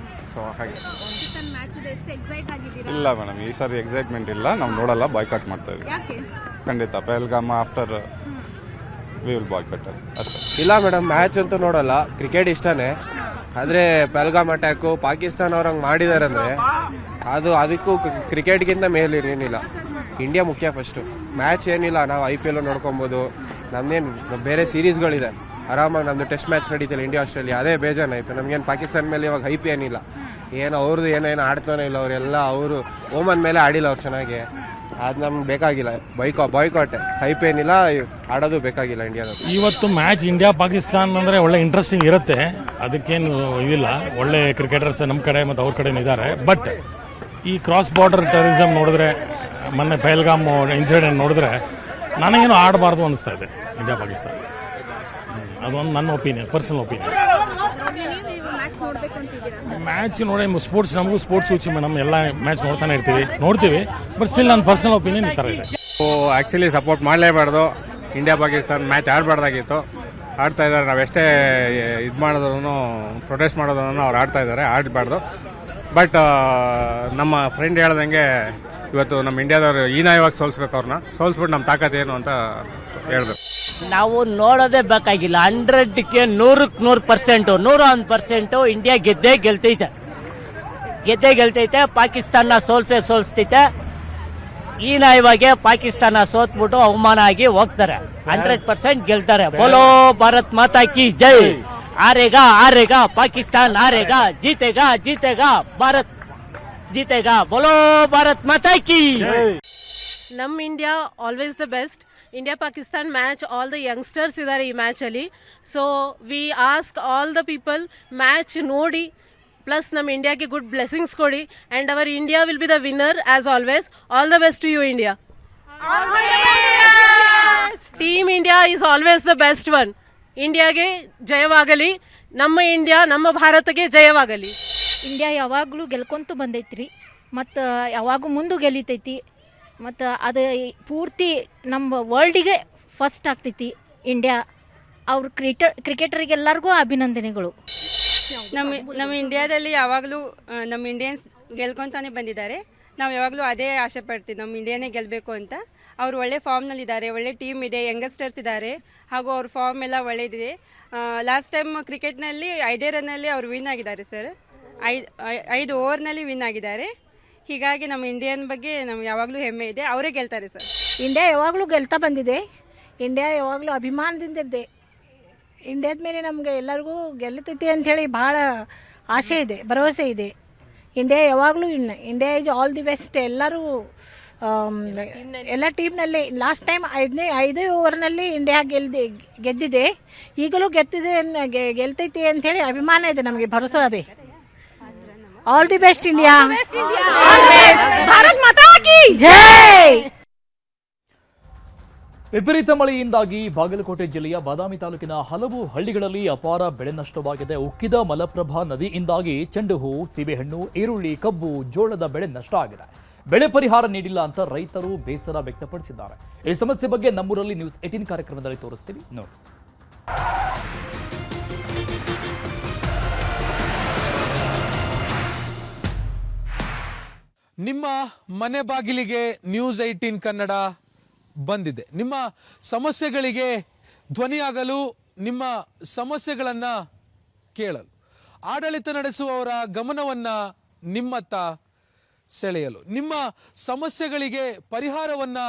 ಸೊ ಹಾಗೆ ಇಲ್ಲ ಮೇಡಮ್, ಈ ಸಾರಿ ಎಕ್ಸೈಟ್ಮೆಂಟ್ ಇಲ್ಲ. ನಾವು ನೋಡಲ್ಲ, ಬಾಯ್ಕಾಟ್ ಮಾಡ್ತಾ ಇದ್ದೀವಿ ಖಂಡಿತ. ಪಹಲ್ಗಾಮ ಆಫ್ಟರ್ ವಿ ವಿಲ್ ಬಾಯ್ಕಾಟ್ ಅಷ್ಟೇ. ಇಲ್ಲ ಮೇಡಮ್, ಮ್ಯಾಚ್ ಅಂತೂ ನೋಡಲ್ಲ. ಕ್ರಿಕೆಟ್ ಇಷ್ಟನೇ, ಆದರೆ ಪಹಲ್ಗಾಮ್ ಅಟ್ಯಾಕು ಪಾಕಿಸ್ತಾನ ಅವ್ರು ಹಂಗೆ ಮಾಡಿದ್ದಾರೆ ಅಂದರೆ ಅದಕ್ಕೂ ಕ್ರಿಕೆಟ್ಗಿಂತ ಮೇಲೇನಿಲ್ಲ. ಇಂಡಿಯಾ ಮುಖ್ಯ ಫಸ್ಟು. ಮ್ಯಾಚ್ ಏನಿಲ್ಲ, ನಾವು IPL ನೋಡ್ಕೊಬೋದು. ನಮ್ದೇನು ಬೇರೆ ಸೀರೀಸ್ಗಳಿದೆ, ಆರಾಮಾಗಿ ನಮ್ಮದು ಟೆಸ್ಟ್ ಮ್ಯಾಚ್ ನಡೀತಿಲ್ಲ ಇಂಡಿಯಾ ಆಸ್ಟ್ರೇಲಿಯಾ, ಅದೇ ಬೇಜಾನಾಯಿತು. ನಮಗೇನು ಪಾಕಿಸ್ತಾನ ಮೇಲೆ ಇವಾಗ IP ಏನಿಲ್ಲ, ಏನು ಅವ್ರದ್ದು ಏನೇನು ಆಡ್ತಾನೆ ಇಲ್ಲ. ಅವರೆಲ್ಲ ಅವರು ಓಮನ್ ಮೇಲೆ ಆಡಿಲ್ಲ ಅವ್ರು ಚೆನ್ನಾಗಿ. ಅದು ನಮ್ಗೆ ಬೇಕಾಗಿಲ್ಲ. ಬಾಯ್ಕಾಟ್ IP ಏನಿಲ್ಲ, ಆಡೋದು ಬೇಕಾಗಿಲ್ಲ ಇಂಡಿಯಾದ. ಇವತ್ತು ಮ್ಯಾಚ್ ಇಂಡಿಯಾ ಪಾಕಿಸ್ತಾನ ಅಂದರೆ ಒಳ್ಳೆ ಇಂಟ್ರೆಸ್ಟಿಂಗ್ ಇರುತ್ತೆ, ಅದಕ್ಕೇನು ಇದಿಲ್ಲ. ಒಳ್ಳೆ ಕ್ರಿಕೆಟರ್ಸ್ ನಮ್ಮ ಕಡೆ ಮತ್ತು ಅವ್ರ ಕಡೆ ಇದ್ದಾರೆ. ಬಟ್ ಈ ಕ್ರಾಸ್ ಬಾರ್ಡರ್ ಟೆರರಿಸಮ್ ನೋಡಿದ್ರೆ, ಮೊನ್ನೆ ಪಹಲ್ಗಾಮ್ ಇನ್ಸಿಡೆಂಟ್ ನೋಡಿದ್ರೆ ನನಗೇನು ಆಡಬಾರ್ದು ಅನಿಸ್ತಾ ಇದೆ ಇಂಡಿಯಾ ಪಾಕಿಸ್ತಾನ. ಅದೊಂದು ನನ್ನ ಒಪಿನಿಯನ್, ಪರ್ಸನಲ್ ಒಪಿನಿಯನ್. ಮ್ಯಾಚ್ ನೋಡಿ, ಸ್ಪೋರ್ಟ್ಸ್, ನಮಗೂ ಸ್ಪೋರ್ಟ್ಸ್ ಹುಚ್ಚಿ ಮೇಡಮ್, ಎಲ್ಲ ಮ್ಯಾಚ್ ನೋಡ್ತೀವಿ. ಬಟ್ ಸ್ಟಿಲ್ ನನ್ನ ಪರ್ಸನಲ್ ಒಪಿನಿಯನ್ ಈ ಥರ ಇದೆ. ಆ್ಯಕ್ಚುಲಿ ಸಪೋರ್ಟ್ ಮಾಡಲೇಬಾರ್ದು. ಇಂಡಿಯಾ ಪಾಕಿಸ್ತಾನ ಮ್ಯಾಚ್ ಆಡಬಾರ್ದಾಗಿತ್ತು, ಆಡ್ತಾ ಇದ್ದಾರೆ. ನಾವೆಷ್ಟೇ ಇದು ಮಾಡೋದ್ರೂ, ಪ್ರೊಟೆಸ್ಟ್ ಮಾಡೋದ್ರೂ ಅವ್ರು ಆಡ್ತಾ ಇದ್ದಾರೆ, ಆಡಬಾರ್ದು. ಬಟ್ ನಮ್ಮ ಫ್ರೆಂಡ್ ಹೇಳ್ದಂಗೆ ಇವತ್ತು ನಮ್ಮ ಇಂಡಿಯಾದವ್ರು ಹೀನಾಯವಾಗಿ ಸೋಲ್ಸ್ಬೇಕು. ಅವ್ರನ್ನ ಸೋಲ್ಸ್ಬಿಟ್ಟು ನಮ್ಮ ತಾಕತ್ ಏನು ಅಂತ ಹೇಳ್ಬೇಕು. ನಾವು ನೋಡೋದೇ ಬೇಕಾಗಿಲ್ಲ. 100ಕ್ಕೆ 100% 101% ಇಂಡಿಯಾ ಗೆದ್ದೇ ಗೆಲ್ತೈತೆ. ಪಾಕಿಸ್ತಾನ ಸೋಲ್ಸ್ತೈತೆ. ಹೀನಾಯವಾಗಿ ಪಾಕಿಸ್ತಾನ ಸೋತ್ಬಿಟ್ಟು ಅವಮಾನ ಆಗಿ ಹೋಗ್ತಾರೆ. 100% ಗೆಲ್ತಾರೆ. ಬೋಲೋ ಭಾರತ್ ಮಾತಾ ಕಿ ಜೈ. ಆರೇಗಾ ಪಾಕಿಸ್ತಾನ್, ಆರೇಗಾ, ಜೀತೆಗಾ ಭಾರತ್ ಜೀತೆಗಾ. ಬೋಲೋ ಭಾರತ್ ಮಾತಾ ಕಿ. ನಮ್ಮ India always the best. India Pakistan match, all the youngsters ಇದ್ದಾರೆ ಈ ಮ್ಯಾಚಲ್ಲಿ. So we ask all the people, match ನೋಡಿ ಪ್ಲಸ್ ನಮ್ಮ ಇಂಡಿಯಾಗೆ ಗುಡ್ ಬ್ಲೆಸ್ಸಿಂಗ್ಸ್ ಕೊಡಿ. And our India will be the winner as always. All the best to you India. Team India is always the best one. ಇಂಡಿಯಾಗೆ ಜಯವಾಗಲಿ. ನಮ್ಮ India, ನಮ್ಮ ಭಾರತಕ್ಕೆ ಜಯವಾಗಲಿ. ಇಂಡಿಯಾ ಯಾವಾಗಲೂ ಗೆಲ್ಕೊಂತ ಬಂದೈತ್ರಿ, ಮತ್ತು ಯಾವಾಗೂ ಮುಂದೆ ಗೆಲ್ಲಿತೈತಿ. ಮತ್ತು ಅದು ಪೂರ್ತಿ ನಮ್ಮ ವರ್ಲ್ಡಿಗೆ ಫಸ್ಟ್ ಆಗ್ತೈತಿ ಇಂಡಿಯಾ. ಅವ್ರ ಕ್ರಿಕೆಟರಿಗೆಲ್ಲರಿಗೂ ಅಭಿನಂದನೆಗಳು. ನಮ್ಮ ಇಂಡಿಯಾದಲ್ಲಿ ಯಾವಾಗಲೂ ನಮ್ಮ ಇಂಡಿಯನ್ಸ್ ಗೆಲ್ಕೊಂತಾನೆ ಬಂದಿದ್ದಾರೆ. ನಾವು ಯಾವಾಗಲೂ ಅದೇ ಆಸೆ ಪಡ್ತೀವಿ, ನಮ್ಮ ಇಂಡಿಯಾನೇ ಗೆಲ್ಲಬೇಕು ಅಂತ. ಅವರು ಒಳ್ಳೆ ಫಾರ್ಮ್ನಲ್ಲಿದ್ದಾರೆ, ಒಳ್ಳೆ ಟೀಮ್ ಇದೆ, ಯಂಗಸ್ಟರ್ಸ್ ಇದ್ದಾರೆ, ಹಾಗೂ ಅವ್ರ ಫಾರ್ಮ್ ಎಲ್ಲ ಒಳ್ಳೆಯದಿದೆ. ಲಾಸ್ಟ್ ಟೈಮ್ ಕ್ರಿಕೆಟ್ನಲ್ಲಿ 5 ರನ್ನಲ್ಲಿ ಅವರು ವಿನ್ ಆಗಿದ್ದಾರೆ ಸರ್. 5 ಓವರ್ನಲ್ಲಿ ವಿನ್ ಆಗಿದ್ದಾರೆ. ಹೀಗಾಗಿ ನಮ್ಮ ಇಂಡಿಯನ್ ಬಗ್ಗೆ ನಮ್ಗೆ ಯಾವಾಗಲೂ ಹೆಮ್ಮೆ ಇದೆ, ಅವರೇ ಗೆಲ್ತಾರೆ ಸರ್. ಇಂಡಿಯಾ ಯಾವಾಗಲೂ ಗೆಲ್ತಾ ಬಂದಿದೆ. ಇಂಡಿಯಾ ಯಾವಾಗಲೂ ಅಭಿಮಾನದಿಂದ ಇದೆ. ಇಂಡಿಯಾದ ಮೇಲೆ ನಮಗೆ ಎಲ್ಲರಿಗೂ ಗೆಲ್ಲತೈತಿ ಅಂಥೇಳಿ ಭಾಳ ಆಸೆ ಇದೆ, ಭರವಸೆ ಇದೆ. ಇಂಡಿಯಾ ಯಾವಾಗಲೂ India is all the best. ಎಲ್ಲರೂ ಎಲ್ಲ ಟೀಮ್ನಲ್ಲಿ ಲಾಸ್ಟ್ ಟೈಮ್ 5 ಓವರ್ನಲ್ಲಿ ಇಂಡಿಯಾ ಗೆದ್ದಿದೆ. ಈಗಲೂ ಗೆಲ್ತೈತಿ ಅಂಥೇಳಿ ಅಭಿಮಾನ ಇದೆ, ನಮಗೆ ಭರವಸೆ ಇದೆ. All the best India. Bharat Mata ಕಿ ಜೈ. ವಿಪರೀತ ಮಳೆಯಿಂದಾಗಿ ಬಾಗಲಕೋಟೆ ಜಿಲ್ಲೆಯ ಬಾದಾಮಿ ತಾಲೂಕಿನ ಹಲವು ಹಳ್ಳಿಗಳಲ್ಲಿ ಅಪಾರ ಬೆಳೆ ನಷ್ಟವಾಗಿದೆ. ಉಕ್ಕಿದ ಮಲಪ್ರಭಾ ನದಿಯಿಂದಾಗಿ ಚೆಂಡು ಹೂ, ಸೀಬೆಹಣ್ಣು, ಈರುಳ್ಳಿ, ಕಬ್ಬು, ಜೋಳದ ಬೆಳೆ ನಷ್ಟ ಆಗಿದೆ. ಬೆಳೆ ಪರಿಹಾರ ನೀಡಿಲ್ಲ ಅಂತ ರೈತರು ಬೇಸರ ವ್ಯಕ್ತಪಡಿಸಿದ್ದಾರೆ. ಈ ಸಮಸ್ಯೆ ಬಗ್ಗೆ ನಮ್ಮೂರಲ್ಲಿ ನ್ಯೂಸ್ 18 ಕಾರ್ಯಕ್ರಮದಲ್ಲಿ ತೋರಿಸ್ತೀವಿ ನೋಡಿ. ನಿಮ್ಮ ಮನೆ ಬಾಗಿಲಿಗೆ ನ್ಯೂಸ್ 18 ಕನ್ನಡ ಬಂದಿದೆ. ನಿಮ್ಮ ಸಮಸ್ಯೆಗಳಿಗೆ ಧ್ವನಿಯಾಗಲು, ನಿಮ್ಮ ಸಮಸ್ಯೆಗಳನ್ನು ಕೇಳಲು, ಆಡಳಿತ ನಡೆಸುವವರ ಗಮನವನ್ನು ನಿಮ್ಮತ್ತ ಸೆಳೆಯಲು, ನಿಮ್ಮ ಸಮಸ್ಯೆಗಳಿಗೆ ಪರಿಹಾರವನ್ನು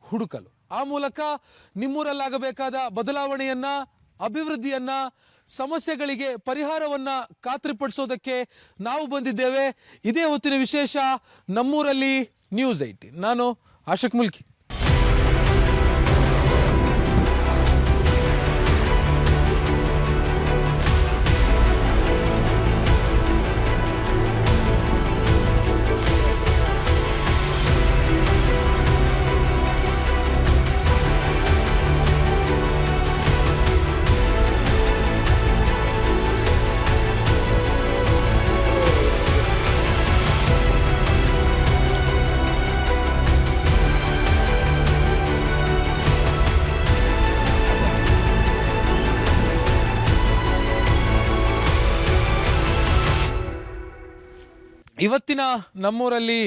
ಹುಡುಕಲು, ಆ ಮೂಲಕ ನಿಮ್ಮೂರಲ್ಲಾಗಬೇಕಾದ ಬದಲಾವಣೆಯನ್ನು, ಅಭಿವೃದ್ಧಿಯನ್ನು, ಸಮಸ್ಯೆಗಳಿಗೆ ಪರಿಹಾರವನ್ನು ಖಾತ್ರಿಪಡಿಸೋದಕ್ಕೆ ನಾವು ಬಂದಿದ್ದೇವೆ. ಇದೇ ಹೊತ್ತಿನ ವಿಶೇಷ ನಮ್ಮೂರಲ್ಲಿ ನ್ಯೂಸ್ 18. ನಾನು ಆಶಕ್ ಮುಲ್ಕಿ. ಇವತ್ತಿನ ನಮ್ಮೂರಲ್ಲಿ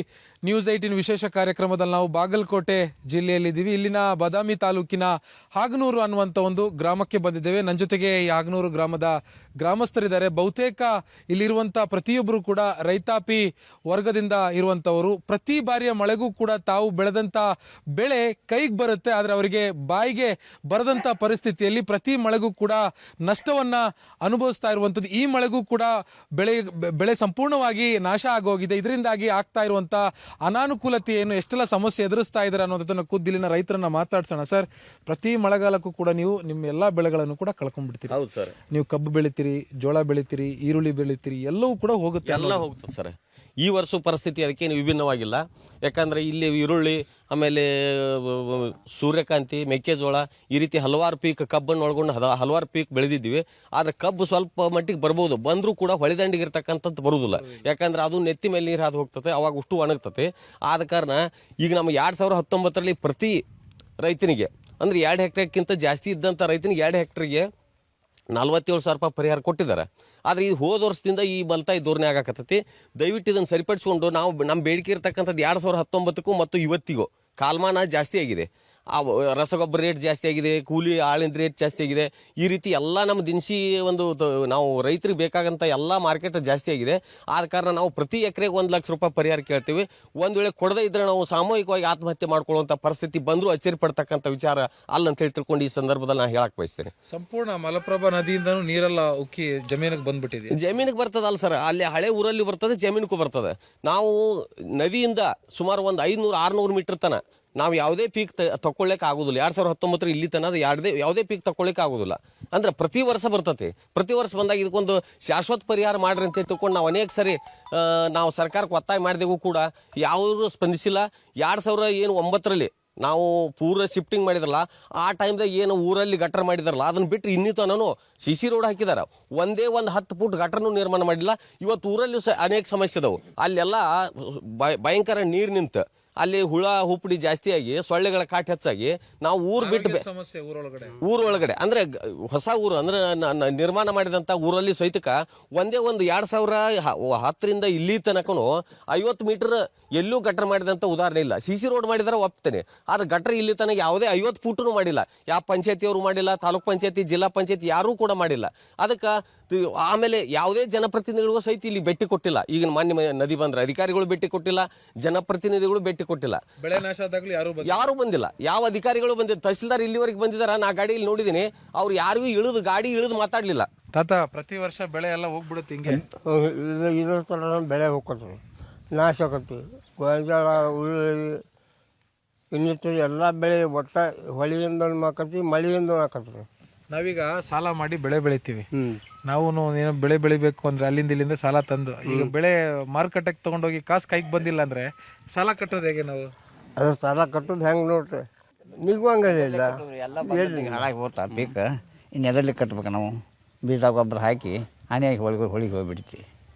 ನ್ಯೂಸ್ 18 ವಿಶೇಷ ಕಾರ್ಯಕ್ರಮದಲ್ಲಿ ನಾವು ಬಾಗಲಕೋಟೆ ಜಿಲ್ಲೆಯಲ್ಲಿದ್ದೀವಿ. ಇಲ್ಲಿನ ಬಾದಾಮಿ ತಾಲೂಕಿನ ಹಾಗನೂರು ಅನ್ನುವಂಥ ಒಂದು ಗ್ರಾಮಕ್ಕೆ ಬಂದಿದ್ದೇವೆ. ನನ್ನ ಜೊತೆಗೆ ಈ ಹಾಗನೂರು ಗ್ರಾಮದ ಗ್ರಾಮಸ್ಥರಿದ್ದಾರೆ. ಬಹುತೇಕ ಇಲ್ಲಿರುವಂಥ ಪ್ರತಿಯೊಬ್ಬರು ಕೂಡ ರೈತಾಪಿ ವರ್ಗದಿಂದ ಇರುವಂಥವರು. ಪ್ರತಿ ಬಾರಿಯ ಮಳೆಗೂ ಕೂಡ ತಾವು ಬೆಳೆದಂಥ ಬೆಳೆ ಕೈಗೆ ಬರುತ್ತೆ, ಆದರೆ ಅವರಿಗೆ ಬಾಯಿಗೆ ಬರದಂಥ ಪರಿಸ್ಥಿತಿಯಲ್ಲಿ ಪ್ರತಿ ಮಳೆಗೂ ಕೂಡ ನಷ್ಟವನ್ನು ಅನುಭವಿಸ್ತಾ ಇರುವಂಥದ್ದು. ಈ ಮಳೆಗೂ ಕೂಡ ಬೆಳೆ ಸಂಪೂರ್ಣವಾಗಿ ನಾಶ ಆಗೋಗಿದೆ. ಇದರಿಂದಾಗಿ ಆಗ್ತಾ ಇರುವಂಥ ಅನಾನುಕೂಲತೆ ಏನು, ಎಷ್ಟೆಲ್ಲ ಸಮಸ್ಯೆ ಎದುರಿಸ್ತಾ ಇದ್ದಾರೆ ಅನ್ನೋದನ್ನು ಖುದ್ದಿಲಿನ ರೈತರನ್ನ ಮಾತಾಡ್ಸೋಣ. ಸರ್, ಪ್ರತಿ ಮಳೆಗಾಲಕ್ಕೂ ಕೂಡ ನೀವು ನಿಮ್ಮ ಎಲ್ಲಾ ಬೆಳೆಗಳನ್ನು ಕೂಡ ಕಳ್ಕೊಂಡ್ಬಿಡ್ತೀರಿ. ಹೌದು ಸರ್. ನೀವು ಕಬ್ಬು ಬೆಳಿತೀರಿ, ಜೋಳ ಬೆಳಿತೀರಿ, ಈರುಳ್ಳಿ ಬೆಳಿತೀರಿ, ಎಲ್ಲವೂ ಕೂಡ ಹೋಗುತ್ತೆ. ಎಲ್ಲ ಹೋಗುತ್ತೆ ಸರ್. ಈ ವರ್ಷ ಪರಿಸ್ಥಿತಿ ಅದಕ್ಕೇನು ವಿಭಿನ್ನವಾಗಿಲ್ಲ. ಯಾಕಂದ್ರೆ ಇಲ್ಲಿ ಈರುಳ್ಳಿ, ಆಮೇಲೆ ಸೂರ್ಯಕಾಂತಿ, ಮೆಕ್ಕೆಜೋಳ, ಈ ರೀತಿ ಹಲವಾರು ಪೀಕ್, ಕಬ್ಬನ್ನು ಒಳಗೊಂಡು ಹಲವಾರು ಪೀಕ್ ಬೆಳೆದಿದ್ದೀವಿ. ಆದರೆ ಕಬ್ಬು ಸ್ವಲ್ಪ ಮಟ್ಟಿಗೆ ಬರ್ಬೋದು, ಬಂದರೂ ಕೂಡ ಹೊಳೆದಂಡಿಗೆ ಇರ್ತಕ್ಕಂಥದ್ದು ಬರುವುದಿಲ್ಲ. ಯಾಕಂದ್ರೆ ಅದು ನೆತ್ತಿ ಮೇಲೆ ನೀರು ಹಾದು ಹೋಗ್ತದೆ, ಅವಾಗ ಅಷ್ಟು ಒಣಗ್ತದೆ. ಆದ ಕಾರಣ ಈಗ ನಮಗೆ 2019ರಲ್ಲಿ ಪ್ರತಿ ರೈತನಿಗೆ ಅಂದ್ರೆ 2 ಹೆಕ್ಟೇರ್ಗಿಂತ ಜಾಸ್ತಿ ಇದ್ದಂಥ ರೈತನಿಗೆ 2 ಹೆಕ್ಟೇರ್ಗೆ 47,000 ರೂಪಾಯಿ ಪರಿಹಾರ ಕೊಟ್ಟಿದ್ದಾರೆ. ಆದರೆ ಇದು ಹೋದ ವರ್ಷದಿಂದ ಈ ಬಲ್ತಾಯಿ ಧೋರಣೆ ಆಗಾಕತ್ತೈತಿ. ದಯವಿಟ್ಟು ಇದನ್ನು ಸರಿಪಡಿಸಿಕೊಂಡು ನಾವು ನಮ್ಮ ಬೇಡಿಕೆ ಇರತಕ್ಕಂಥದ್ದು 2019ಕ್ಕೂ ಮತ್ತು ಇವತ್ತಿಗೂ ಕಾಲಮಾನ ಜಾಸ್ತಿ ಆಗಿದೆ. ಆ ರಸಗೊಬ್ಬರ ರೇಟ್ ಜಾಸ್ತಿ ಆಗಿದೆ, ಕೂಲಿ ಆಳಿನ ರೇಟ್ ಜಾಸ್ತಿ ಆಗಿದೆ. ಈ ರೀತಿ ಎಲ್ಲ ನಮ್ಮ ದಿನಸಿ ಒಂದು ನಾವು ರೈತರಿಗೆ ಬೇಕಾಗಂತ ಎಲ್ಲ ಮಾರ್ಕೆಟ್ ಜಾಸ್ತಿ ಆಗಿದೆ. ಆದ ಕಾರಣ ನಾವು ಪ್ರತಿ ಎಕರೆಗೆ 1 ಲಕ್ಷ ರೂಪಾಯಿ ಪರಿಹಾರ ಕೇಳ್ತೀವಿ. ಒಂದು ವೇಳೆ ಕೊಡದೇ ಇದ್ರೆ ನಾವು ಸಾಮೂಹಿಕವಾಗಿ ಆತ್ಮಹತ್ಯೆ ಮಾಡ್ಕೊಳ್ಳುವಂಥ ಪರಿಸ್ಥಿತಿ ಬಂದರೂ ಅಚ್ಚರಿ ಪಡ್ತಕ್ಕಂಥ ವಿಚಾರ ಅಲ್ಲ ಅಂತ ಹೇಳಿ ತಿಳ್ಕೊಂಡು ಈ ಸಂದರ್ಭದಲ್ಲಿ ನಾನು ಹೇಳಕ್ ಬಯಸ್ತೇನೆ. ಸಂಪೂರ್ಣ ಮಲಪ್ರಭಾ ನದಿಯಿಂದನೂ ನೀರೆಲ್ಲ ಉಕ್ಕಿ ಜಮೀನಿಗೆ ಬಂದ್ಬಿಟ್ಟಿದೆ. ಜಮೀನಿಗೆ ಬರ್ತದಲ್ಲ ಸರ್, ಅಲ್ಲಿ ಹಳೆ ಊರಲ್ಲಿ ಬರ್ತದೆ, ಜಮೀನಿಗೂ ಬರ್ತದೆ. ನಾವು ನದಿಯಿಂದ ಸುಮಾರು ಒಂದು 500-600 ಮೀಟರ್ ತನ ನಾವು ಯಾವುದೇ ಪೀಕ್ ತಗೊಳ್ಳಕ್ಕೆ ಆಗೋದಿಲ್ಲ. 2019 ಇಲ್ಲಿ ತನಕ ಯಾವುದೇ ಪೀಕ್ ತಗೊಳ್ಳಕ್ಕೆ ಆಗೋದಿಲ್ಲ. ಅಂದ್ರೆ ಪ್ರತಿ ವರ್ಷ ಬರ್ತತೆ. ಪ್ರತಿ ವರ್ಷ ಬಂದಾಗ ಇದಕ್ಕೊಂದು ಶಾಶ್ವತ ಪರಿಹಾರ ಮಾಡ್ರಿ ಅಂತ ತಿಳ್ಕೊಂಡು ನಾವು ಅನೇಕ ಸರಿ ನಾವು ಸರ್ಕಾರಕ್ಕೆ ಒತ್ತಾಯ ಮಾಡಿದೆವು ಕೂಡ ಯಾರು ಸ್ಪಂದಿಸಿಲ್ಲ. 2009ರಲ್ಲಿ ನಾವು ಪೂರ ಶಿಫ್ಟಿಂಗ್ ಮಾಡಿದ್ರಲ್ಲ, ಆ ಟೈಮ್ದಾಗ ಏನು ಊರಲ್ಲಿ ಗಟರ್ ಮಾಡಿದಾರಲ್ಲ, ಅದನ್ನ ಬಿಟ್ಟರೆ ಇನ್ನಿತನೂ CC ರೋಡ್ ಹಾಕಿದಾರೆ. ಒಂದೇ 10 ಫುಟ್ ಗಟರ್ನು ನಿರ್ಮಾಣ ಮಾಡಿಲ್ಲ. ಇವತ್ತು ಊರಲ್ಲಿ ಅನೇಕ ಸಮಸ್ಯೆ ಅದಾವು. ಅಲ್ಲೆಲ್ಲ ಭಯಂಕರ ನೀರು ನಿಂತು ಅಲ್ಲಿ ಹುಳ ಹುಪ್ಪಡಿ ಜಾಸ್ತಿಯಾಗಿ ಸೊಳ್ಳೆಗಳ ಕಾಟ ಹೆಚ್ಚಾಗಿ ನಾವು ಊರು ಬಿಟ್ಟು ಸಮಸ್ಯೆ ಊರೊಳಗಡೆ ಅಂದ್ರೆ ಹೊಸ ಊರು ಅಂದ್ರೆ ನಿರ್ಮಾಣ ಮಾಡಿದಂತ ಊರಲ್ಲಿ ಸಹಿತಕ ಒಂದೇ ಒಂದು 2010ರಿಂದ ಇಲ್ಲಿ ತನಕನು 50 ಮೀಟರ್ ಎಲ್ಲೂ ಗಟ್ರ ಮಾಡಿದಂತ ಉದಾಹರಣೆ ಇಲ್ಲ. CC ರೋಡ್ ಮಾಡಿದಾರೆ ಒಪ್ತೇನೆ, ಆದ್ರೆ ಗಟ್ರ ಇಲ್ಲಿ ತನಕ ಯಾವುದೇ 50 ಫೂಟನು ಮಾಡಿಲ್ಲ. ಯಾವ ಪಂಚಾಯತಿಯವರು ಮಾಡಿಲ್ಲ, ತಾಲೂಕ್ ಪಂಚಾಯತಿ, ಜಿಲ್ಲಾ ಪಂಚಾಯತಿ ಯಾರೂ ಕೂಡ ಮಾಡಿಲ್ಲ. ಅದಕ್ಕೆ ಆಮೇಲೆ ಯಾವುದೇ ಜನಪ್ರತಿನಿಧಿಗಳು ಸಹಿತ ಇಲ್ಲಿ ಭೇಟಿ ಕೊಟ್ಟಿಲ್ಲ. ಈಗ ಮಾನ್ಯ ನದಿ ಬಂದ್ರೆ ಅಧಿಕಾರಿಗಳು ಭೇಟಿ ಕೊಟ್ಟಿಲ್ಲ, ಜನಪ್ರತಿನಿಧಿಗಳು ಭೇಟಿ ಕೊಟ್ಟಿಲ್ಲ, ಬೆಳೆ ನಾಶ ಆದಾಗ್ಲೂ ಯಾರು ಬಂದಿಲ್ಲ. ಯಾವ ಅಧಿಕಾರಿಗಳು ಬಂದಿಲ್ಲ. ತಹಸೀಲ್ದಾರ್ ಇಲ್ಲಿವರೆಗೆ ಬಂದಿದಾರ, ನಾ ಗಾಡಿಯಲ್ಲಿ ನೋಡಿದೀನಿ, ಅವ್ರು ಯಾರಿಗೂ ಗಾಡಿ ಇಳಿದು ಮಾತಾಡ್ಲಿಲ್ಲ. ತಾತ, ಪ್ರತಿ ವರ್ಷ ಬೆಳೆ ಎಲ್ಲ ಹೋಗ್ಬಿಡುತ್ತೆ ಹಿಂಗೆ? ಇದ್ರ ತರ ಬೆಳೆ ಹೋಗ್ಕೊತೀವಿ, ನಾಶ ಆಕತ್ತೀವಿ. ಗೋಂಜಾಳ, ಉಳ್ಳಿ, ಇನ್ನಿತರ ಎಲ್ಲ ಬೆಳೆ ಒಟ್ಟ ಹೊಳಿಯಿಂದ ಹಾಕತ್ತೀವಿ, ಮಳೆಯಿಂದ ಹಾಕತ್ತೀವಿ. ನಾವೀಗ ಸಾಲ ಮಾಡಿ ಬೆಳೆ ಬೆಳಿತೀವಿ. ನಾವು ಏನೋ ಬೆಳೆ ಬೆಳಿಬೇಕು ಅಂದ್ರೆ ಅಲ್ಲಿಂದ ಇಲ್ಲಿಂದ ಸಾಲ ತಂದು ಈಗ ಬೆಳೆ ಮಾರುಕಟ್ಟೆಗೆ ತಗೊಂಡೋಗಿ ಕಾಸು ಕೈಗೆ ಬಂದಿಲ್ಲ ಅಂದ್ರೆ ಸಾಲ ಕಟ್ಟೋದು ಹೇಗೆ ನಾವು? ಅದು ಸಾಲ ಕಟ್ಟೋದು ಹೆಂಗೆ ನೋಡ್ರಿ, ನಿಗುವಂಗಿಲ್ಲ. ಹಾಳಾಗಿ ಹೋಗ್ತಾ ಪೀಕ ಇನ್ನು ಎದರಲ್ಲಿ ಕಟ್ಬೇಕು ನಾವು? ಬೀಜ ಗೊಬ್ಬರ ಹಾಕಿ ಹಾನಿಯಾಗಿ ಹೊಳಿಗೆ ಹೋಗ್ಬಿಡ್ತೀವಿ.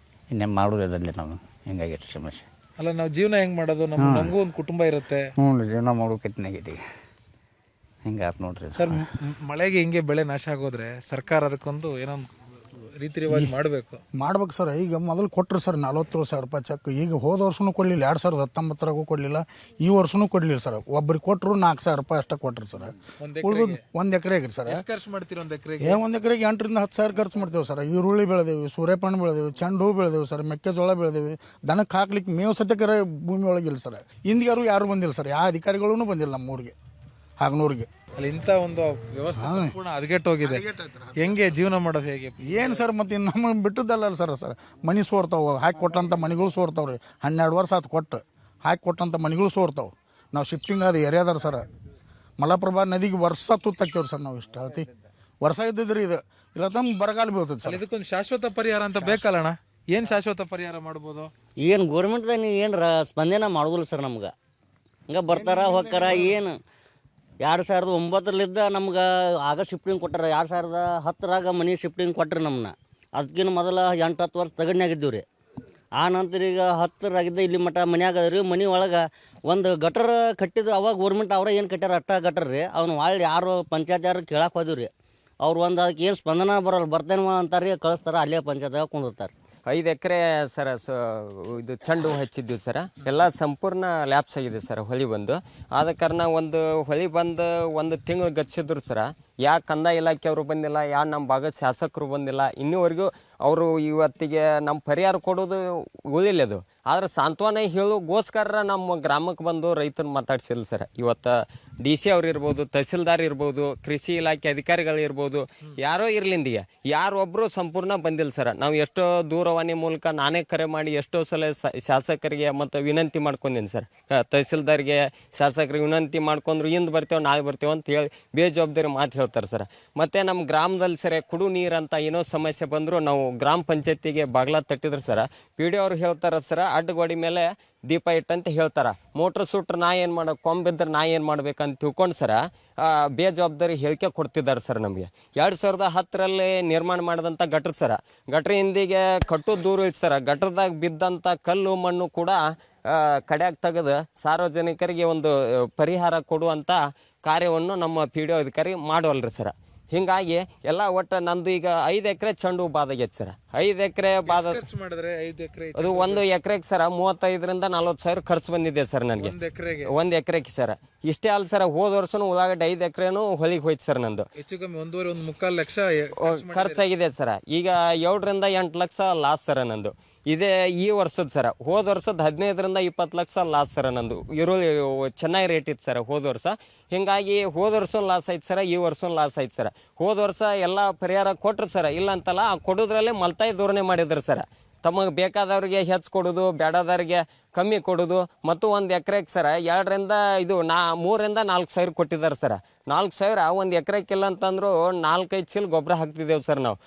ಇನ್ನೇನು ಮಾಡೋದು ಅದರಲ್ಲಿ ನಾವು, ಹಿಂಗಾಗಿತ್ತು ಸಮಸ್ಯೆ. ಅಲ್ಲ, ನಾವು ಜೀವನ ಹೆಂಗೆ ಮಾಡೋದು? ನಮಗೂ ಒಂದು ಕುಟುಂಬ ಇರುತ್ತೆ. ಜೀವನ ಮಾಡೋಕೆ ಕೆಟ್ಟನಾಗೈತಿ, ಹಿಂಗಾತ್ ನೋಡ್ರಿ ಸರ್. ಮಳೆಗೆ ಹಿಂಗೆ ಬೆಳೆ ನಾಶ ಆಗೋದ್ರೆ ಸರ್ಕಾರ ಅದಕ್ಕೊಂದು ಏನೊಂದು ರೀತಿ ರಿವಾಜ್ ಮಾಡ್ಬೇಕು ಸರ್. ಈಗ ಮೊದಲು ಕೊಟ್ಟರು ಸರ್ 47,000 ರೂಪಾಯಿ ಚೆಕ್. ಈಗ ಹೋದ ವರ್ಷನೂ ಕೊಡಲಿಲ್ಲ, 2019 ಕೊಡಲಿಲ್ಲ, ಈ ವರ್ಷನೂ ಕೊಡಲಿಲ್ಲ ಸರ್. ಒಬ್ಬರಿಗೆ ಕೊಟ್ಟರು 4,000 ರೂಪಾಯಿ ಅಷ್ಟೇ ಕೊಟ್ಟರು ಸರ್. ಉಳಿದು 1 ಎಕರೆಗೆ ಸರ್. ಖರ್ಚು ಮಾಡ್ತೀರಿ 1 ಎಕರೆಗೆ? 1 ಎಕರೆಗೆ 8,000 ರಿಂದ 10,000 ಖರ್ಚು ಮಾಡ್ತೇವೆ ಸರ್. ಈರುಳ್ಳಿ ಬೆಳೆದೇವಿ, ಸೂರ್ಯಪಾನ ಬೆಳೆದೇವಿ, ಚೆಂಡು ಹೂ ಬೆಳೆದೇವಿ ಸರ್, ಮೆಕ್ಕೆಜೋಳ ಬೆಳೆದೇವಿ. ದನಕ್ಕೆ ಹಾಕ್ಲಿಕ್ಕೆ ಮೇವು ಸತ್ಯಕರ ಭೂಮಿ ಒಳಗಿಲ್ಲ ಸರ್. ಹಿಂದಿಗಾರು ಯಾರು ಬಂದಿಲ್ಲ ಸರ್, ಯಾವ ಅಧಿಕಾರಿಗಳೂ ಬಂದಿಲ್ಲ ನಮ್ಮೂರಿಗೆ, ಹಾಗನೂರಿಗೆ. ಅಲ್ಲಿ ಇಂಥ ಒಂದು ವ್ಯವಸ್ಥೆ ಸಂಪೂರ್ಣ ಹದಗೆಟ್ಟೋಗಿದೆ. ಹೆಂಗೆ ಜೀವನ ಮಾಡೋದು ಹೇಗೆ? ಏನು ಸರ್, ಮತ್ತೆ ನಮ್ಮ ಬಿಟ್ಟದ್ದಲ್ಲ ಸರ್. ಮನೆ ಸೋರ್ತಾವೆ, ಹಾಕಿ ಕೊಟ್ಟಂಥ ಮನೆಗಳು ಸೋರ್ತಾವ್ರಿ. 12 ವರ್ಷ ಆತು ಕೊಟ್ಟು ಹಾಕಿ ಕೊಟ್ಟಂಥ ಮನೆಗಳು ಸೋರ್ತಾವೆ. ನಾವು ಶಿಫ್ಟಿಂಗ್ ಅದು ಏರಿಯಾದಾರ ಸರ್. ಮಲಪ್ರಭಾ ನದಿಗೆ ವರ್ಷ ತುತ್ತಾಕ್ತೇವ್ರಿ ಸರ್ ನಾವು. ಇಷ್ಟ ಆತಿ ವರ್ಷ ಇದ್ದಿದ್ರಿ ಇದು, ಇಲ್ಲ ತಮ್ಮ ಬರಗಾಲ ಬೀಳ್ತದೆ ಸರ್. ಇದಕ್ಕೊಂದು ಶಾಶ್ವತ ಪರಿಹಾರ ಅಂತ ಬೇಕಲ್ಲಣ್ಣ? ಏನು ಶಾಶ್ವತ ಪರಿಹಾರ ಮಾಡ್ಬೋದು? ಏನು ಗೋರ್ಮೆಂಟ್ದಾಗ ನೀವು ಏನು ಸ್ಪಂದನೆ ಮಾಡೋದಿಲ್ಲ ಸರ್. ನಮ್ಗೆ ಹಂಗೆ ಬರ್ತಾರ ಹೋಗ್ತಾರ. ಏನು 2009 ನಮ್ಗೆ ಆಗ ಶಿಫ್ಟಿಂಗ್ ಕೊಟ್ಟಾರ. 2010 ಮನೆ ಶಿಫ್ಟಿಂಗ್ ಕೊಟ್ರಿ ನಮ್ಮನ್ನ. ಅದಕ್ಕಿಂತ ಮೊದಲು 8-10 ವರ್ಷ ತಗಡ್ನಾಗಿದ್ದೀವಿ ರೀ. ಆ ನಂತರ ಈಗ 10 ಇಲ್ಲಿ ಮಟ್ಟ ಮನ್ಯಾಗ ರೀ. ಮನೆ ಒಳಗೆ ಒಂದು ಗಟರ್ ಕಟ್ಟಿದ್ದು ಅವಾಗ ಗೋರ್ಮೆಂಟ್ ಅವ್ರ ಏನು ಕಟ್ಟಾರ ಅಟ್ಟ ಗಟರ್ ರೀ. ಅವ್ನು ಒಳ್ಳೆ ಯಾರು ಪಂಚಾಯತ್ ಯಾರು ಕೇಳಕ್ಕೆ ಹೋದಿವಿ ರೀ. ಅವ್ರು ಒಂದು ಅದಕ್ಕೆ ಏನು ಸ್ಪಂದನ ಬರೋಲ್ಲ, ಬರ್ತೇನೆ ಅಂತಾರೆ, ಕಳಿಸ್ತಾರೆ, ಅಲ್ಲೇ ಪಂಚಾಯತ್ದಾಗ ಕುಂದಿರ್ತಾರೆ. 5 ಎಕರೆ ಸರ ಇದು ಚೆಂಡು ಹಚ್ಚಿದ್ವಿ ಸರ. ಎಲ್ಲ ಸಂಪೂರ್ಣ ಲ್ಯಾಪ್ಸ್ ಆಗಿದೆ ಸರ್. ಹೊಳಿ ಬಂದು ಆದ ಕಾರಣ ಒಂದು ಹೊಳಿ ಬಂದು 1 ತಿಂಗಳು ಗಚ್ಚಿದ್ರು ಸರ. ಯಾ ಕಂದಾಯ ಇಲಾಖೆಯವರು ಬಂದಿಲ್ಲ, ಯಾ ನಮ್ಮ ಭಾಗದ ಶಾಸಕರು ಬಂದಿಲ್ಲ. ಇನ್ನೂವರೆಗೂ ಅವರು ಇವತ್ತಿಗೆ ನಮ್ಮ ಪರಿಹಾರ ಕೊಡೋದು ಉಳಿಲ್ಲ ಅದು. ಆದ್ರೆ ಸಾಂತ್ವನ ಹೇಳೋಗೋಸ್ಕರ ನಮ್ಮ ಗ್ರಾಮಕ್ಕೆ ಬಂದು ರೈತನ ಮಾತಾಡ್ಸಿಲ್ಲ ಸರ್. ಇವತ್ತು DC ಅವ್ರು ಇರ್ಬೋದು, ತಹಸೀಲ್ದಾರ್ ಇರ್ಬೋದು, ಕೃಷಿ ಇಲಾಖೆ ಅಧಿಕಾರಿಗಳು ಇರ್ಬೋದು, ಯಾರೋ ಇರ್ಲಿಂದಿಗೆ ಯಾರೊಬ್ಬರು ಸಂಪೂರ್ಣ ಬಂದಿಲ್ಲ ಸರ್. ನಾವು ಎಷ್ಟೋ ದೂರವಾಣಿ ಮೂಲಕ ನಾನೇ ಕರೆ ಮಾಡಿ ಎಷ್ಟೋ ಸಲ ಶಾಸಕರಿಗೆ ಮತ್ತು ವಿನಂತಿ ಮಾಡ್ಕೊಂಡೀನಿ ಸರ್. ತಹಸೀಲ್ದಾರ್ಗೆ, ಶಾಸಕರಿಗೆ ವಿನಂತಿ ಮಾಡ್ಕೊಂಡ್ರು ಇಂದು ಬರ್ತೇವೆ ನಾಳೆ ಬರ್ತೇವೆ ಅಂತ ಹೇಳಿ ಬೇಜವಾಬ್ದಾರಿ ಮಾತು ಹೇಳ್ತಾರೆ ಸರ್. ಮತ್ತು ನಮ್ಮ ಗ್ರಾಮದಲ್ಲಿ ಸರ್ ಕುಡು ನೀರಂತ ಏನೋ ಸಮಸ್ಯೆ ಬಂದರೂ ನಾವು ಗ್ರಾಮ ಪಂಚಾಯತಿಗೆ ಬಾಗ್ಲ ತಟ್ಟಿದ್ರು ಸರ್. PD ಅವ್ರು ಹೇಳ್ತಾರೆ ಸರ್, ಅಡ್ಡಗೋಡಿ ಮೇಲೆ ದೀಪ ಇಟ್ಟಂತ ಹೇಳ್ತಾರೆ. ಮೋಟ್ರ್ ಸುಟ್ರೆ ನಾ ಏನು ಮಾಡೋ, ಕೊಂಬಿದ್ರೆ ನಾ ಏನು ಮಾಡ್ಬೇಕಂತ ತಿಳ್ಕೊಂಡು ಸರ ಬೇಜವಾಬ್ದಾರಿ ಹೇಳಿಕೆ ಕೊಡ್ತಿದ್ದಾರೆ ಸರ್. ನಮಗೆ 2010 ನಿರ್ಮಾಣ ಮಾಡಿದಂಥ ಗಟ್ರ ಸರ. ಗಟ್ರ ಹಿಂದಿಗೆ ಕಟ್ಟೋದು ದೂರ ಇತ್ತು ಸರ. ಗಟ್ರದಾಗ ಬಿದ್ದಂಥ ಕಲ್ಲು ಮಣ್ಣು ಕೂಡ ಕಡ್ಯಾಗ ತೆಗೆದು ಸಾರ್ವಜನಿಕರಿಗೆ ಒಂದು ಪರಿಹಾರ ಕೊಡುವಂಥ ಕಾರ್ಯವನ್ನು ನಮ್ಮ PDO ಅಧಿಕಾರಿ ಮಾಡೋಲ್ರಿ ಸರ್. ಹಿಂಗಾಗಿ ಎಲ್ಲ ಒಟ್ಟು ನಂದು ಈಗ 5 ಎಕರೆ ಚೆಂಡು ಬಾದಾಗೈತೆ ಸರ್. 5 ಎಕರೆ ಬಾದ ಅದು 1 ಎಕರೆಗೆ ಸರ 35 ರಿಂದ 40 ಸಾವಿರ ಖರ್ಚು ಬಂದಿದೆ ಸರ್ ನನಗೆ. 1 ಎಕರೆಗೆ ಸರ್. ಇಷ್ಟೇ ಅಲ್ಲ ಸರ್, ಹೋದ ವರ್ಷನೂ ಉಳ್ಳಾಗಡ್ಡಿ 5 ಎಕರೆನೂ ಹೊಲಿಗೆ ಹೋಯ್ತು ಸರ್ ನಂದು. ಹೆಚ್ಚು ಕಮ್ಮಿ 1.25 ಲಕ್ಷ ಖರ್ಚಾಗಿದೆ ಸರ್. ಈಗ 7 ರಿಂದ 8 ಲಕ್ಷ ಲಾಸ್ ಸರ್ ನಂದು. ಇದೇ ಈ ವರ್ಷದ ಸರ. ಹೋದ ವರ್ಷದ 15 ರಿಂದ 20 ಲಕ್ಷ ಲಾಸ್ ಸರ ನಂದು. ಈರುಳ್ಳಿ ಚೆನ್ನಾಗಿ ರೇಟ್ ಇತ್ತು ಸರ್ ಹೋದ ವರ್ಷ. ಹಿಂಗಾಗಿ ಹೋದ ವರ್ಷ ಲಾಸ್ ಆಯ್ತು ಸರ, ಈ ವರ್ಷ ಲಾಸ್ ಆಯ್ತು ಸರ. ಹೋದ ವರ್ಷ ಎಲ್ಲ ಪರಿಹಾರ ಕೊಟ್ರು ಸರ, ಇಲ್ಲ ಅಂತಲ್ಲ. ಆ ಕೊಡೋದ್ರಲ್ಲೇ ಮಲ್ತಾಯಿ ಧೋರಣೆ ಮಾಡಿದ್ರು ಸರ. ತಮಗೆ ಬೇಕಾದವ್ರಿಗೆ ಹೆಚ್ಚು ಕೊಡೋದು, ಬೇಡದವ್ರಿಗೆ ಕಮ್ಮಿ ಕೊಡೋದು. ಮತ್ತು 1 ಎಕರೆಗೆ ಸರ 3 ರಿಂದ 4 ಸಾವಿರ ಕೊಟ್ಟಿದ್ದಾರೆ ಸರ. 4 ಸಾವಿರ 1 ಎಕರೆಕ್ಕಿಲ್ಲ ಅಂತಂದ್ರು 4-5 ಚೀಲ ಗೊಬ್ಬರ ಹಾಕ್ತಿದ್ದೇವೆ ಸರ್ ನಾವು.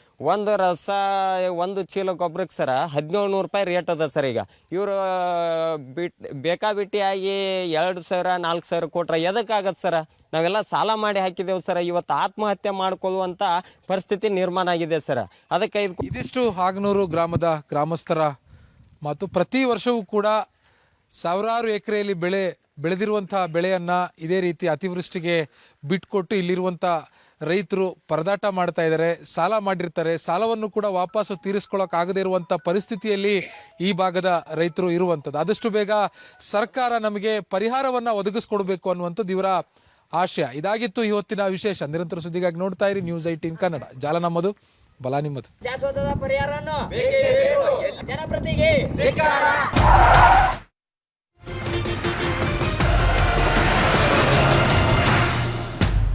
ಒಂದು ಚೀಲ ಗೊಬ್ಬರಕ್ಕೆ ಸರ 1700 ರೂಪಾಯಿ ರೇಟ್ ಅದ ಸರ್. ಈಗ ಇವರು ಬೇಕಾಬಿಟ್ಟಿಯಾಗಿ 2 ಸಾವಿರ 4 ಸಾವಿರ ಕೊಟ್ರೆ ಎದಕ್ಕಾಗತ್ತೆ ಸರ? ನಾವೆಲ್ಲ ಸಾಲ ಮಾಡಿ ಹಾಕಿದ್ದೇವೆ ಸರ್. ಇವತ್ತು ಆತ್ಮಹತ್ಯೆ ಮಾಡಿಕೊಳ್ಳುವಂಥ ಪರಿಸ್ಥಿತಿ ನಿರ್ಮಾಣ ಆಗಿದೆ ಸರ್. ಅದಕ್ಕೆ ಇದಿಷ್ಟು ಹಾಗನೂರು ಗ್ರಾಮದ ಗ್ರಾಮಸ್ಥರ ಮತ್ತು ಪ್ರತಿ ವರ್ಷವೂ ಕೂಡ ಸಾವಿರಾರು ಎಕರೆಯಲ್ಲಿ ಬೆಳೆ ಬೆಳೆದಿರುವಂಥ ಬೆಳೆಯನ್ನು ಇದೇ ರೀತಿ ಅತಿವೃಷ್ಟಿಗೆ ಬಿಟ್ಕೊಟ್ಟು ಇಲ್ಲಿರುವಂಥ ರೈತರು ಪರದಾಟ ಮಾಡ್ತಾ ಇದ್ದಾರೆ, ಸಾಲ ಮಾಡಿರ್ತಾರೆ, ಸಾಲವನ್ನು ಕೂಡ ವಾಪಸ್ಸು ತೀರಿಸ್ಕೊಳ್ಳೋಕ್ಕಾಗದೇ ಇರುವಂಥ ಪರಿಸ್ಥಿತಿಯಲ್ಲಿ ಈ ಭಾಗದ ರೈತರು ಇರುವಂಥದ್ದು. ಆದಷ್ಟು ಬೇಗ ಸರ್ಕಾರ ನಮಗೆ ಪರಿಹಾರವನ್ನು ಒದಗಿಸ್ಕೊಡ್ಬೇಕು ಅನ್ನುವಂಥದ್ದು ಇವರ ಆಶಯ. ಇದಾಗಿತ್ತು ಇವತ್ತಿನ ವಿಶೇಷ. ನಿರಂತರ ಸುದ್ದಿಗಾಗಿ ನೋಡ್ತಾ ಇರಿ News18 ಕನ್ನಡ. ಜಾಲ ನಮ್ಮದು, ಬಲ ನಿಮ್ಮದು. ಶಾಶ್ವತದ ಪರಿಹಾರ ಜನಪ್ರತಿಗೆ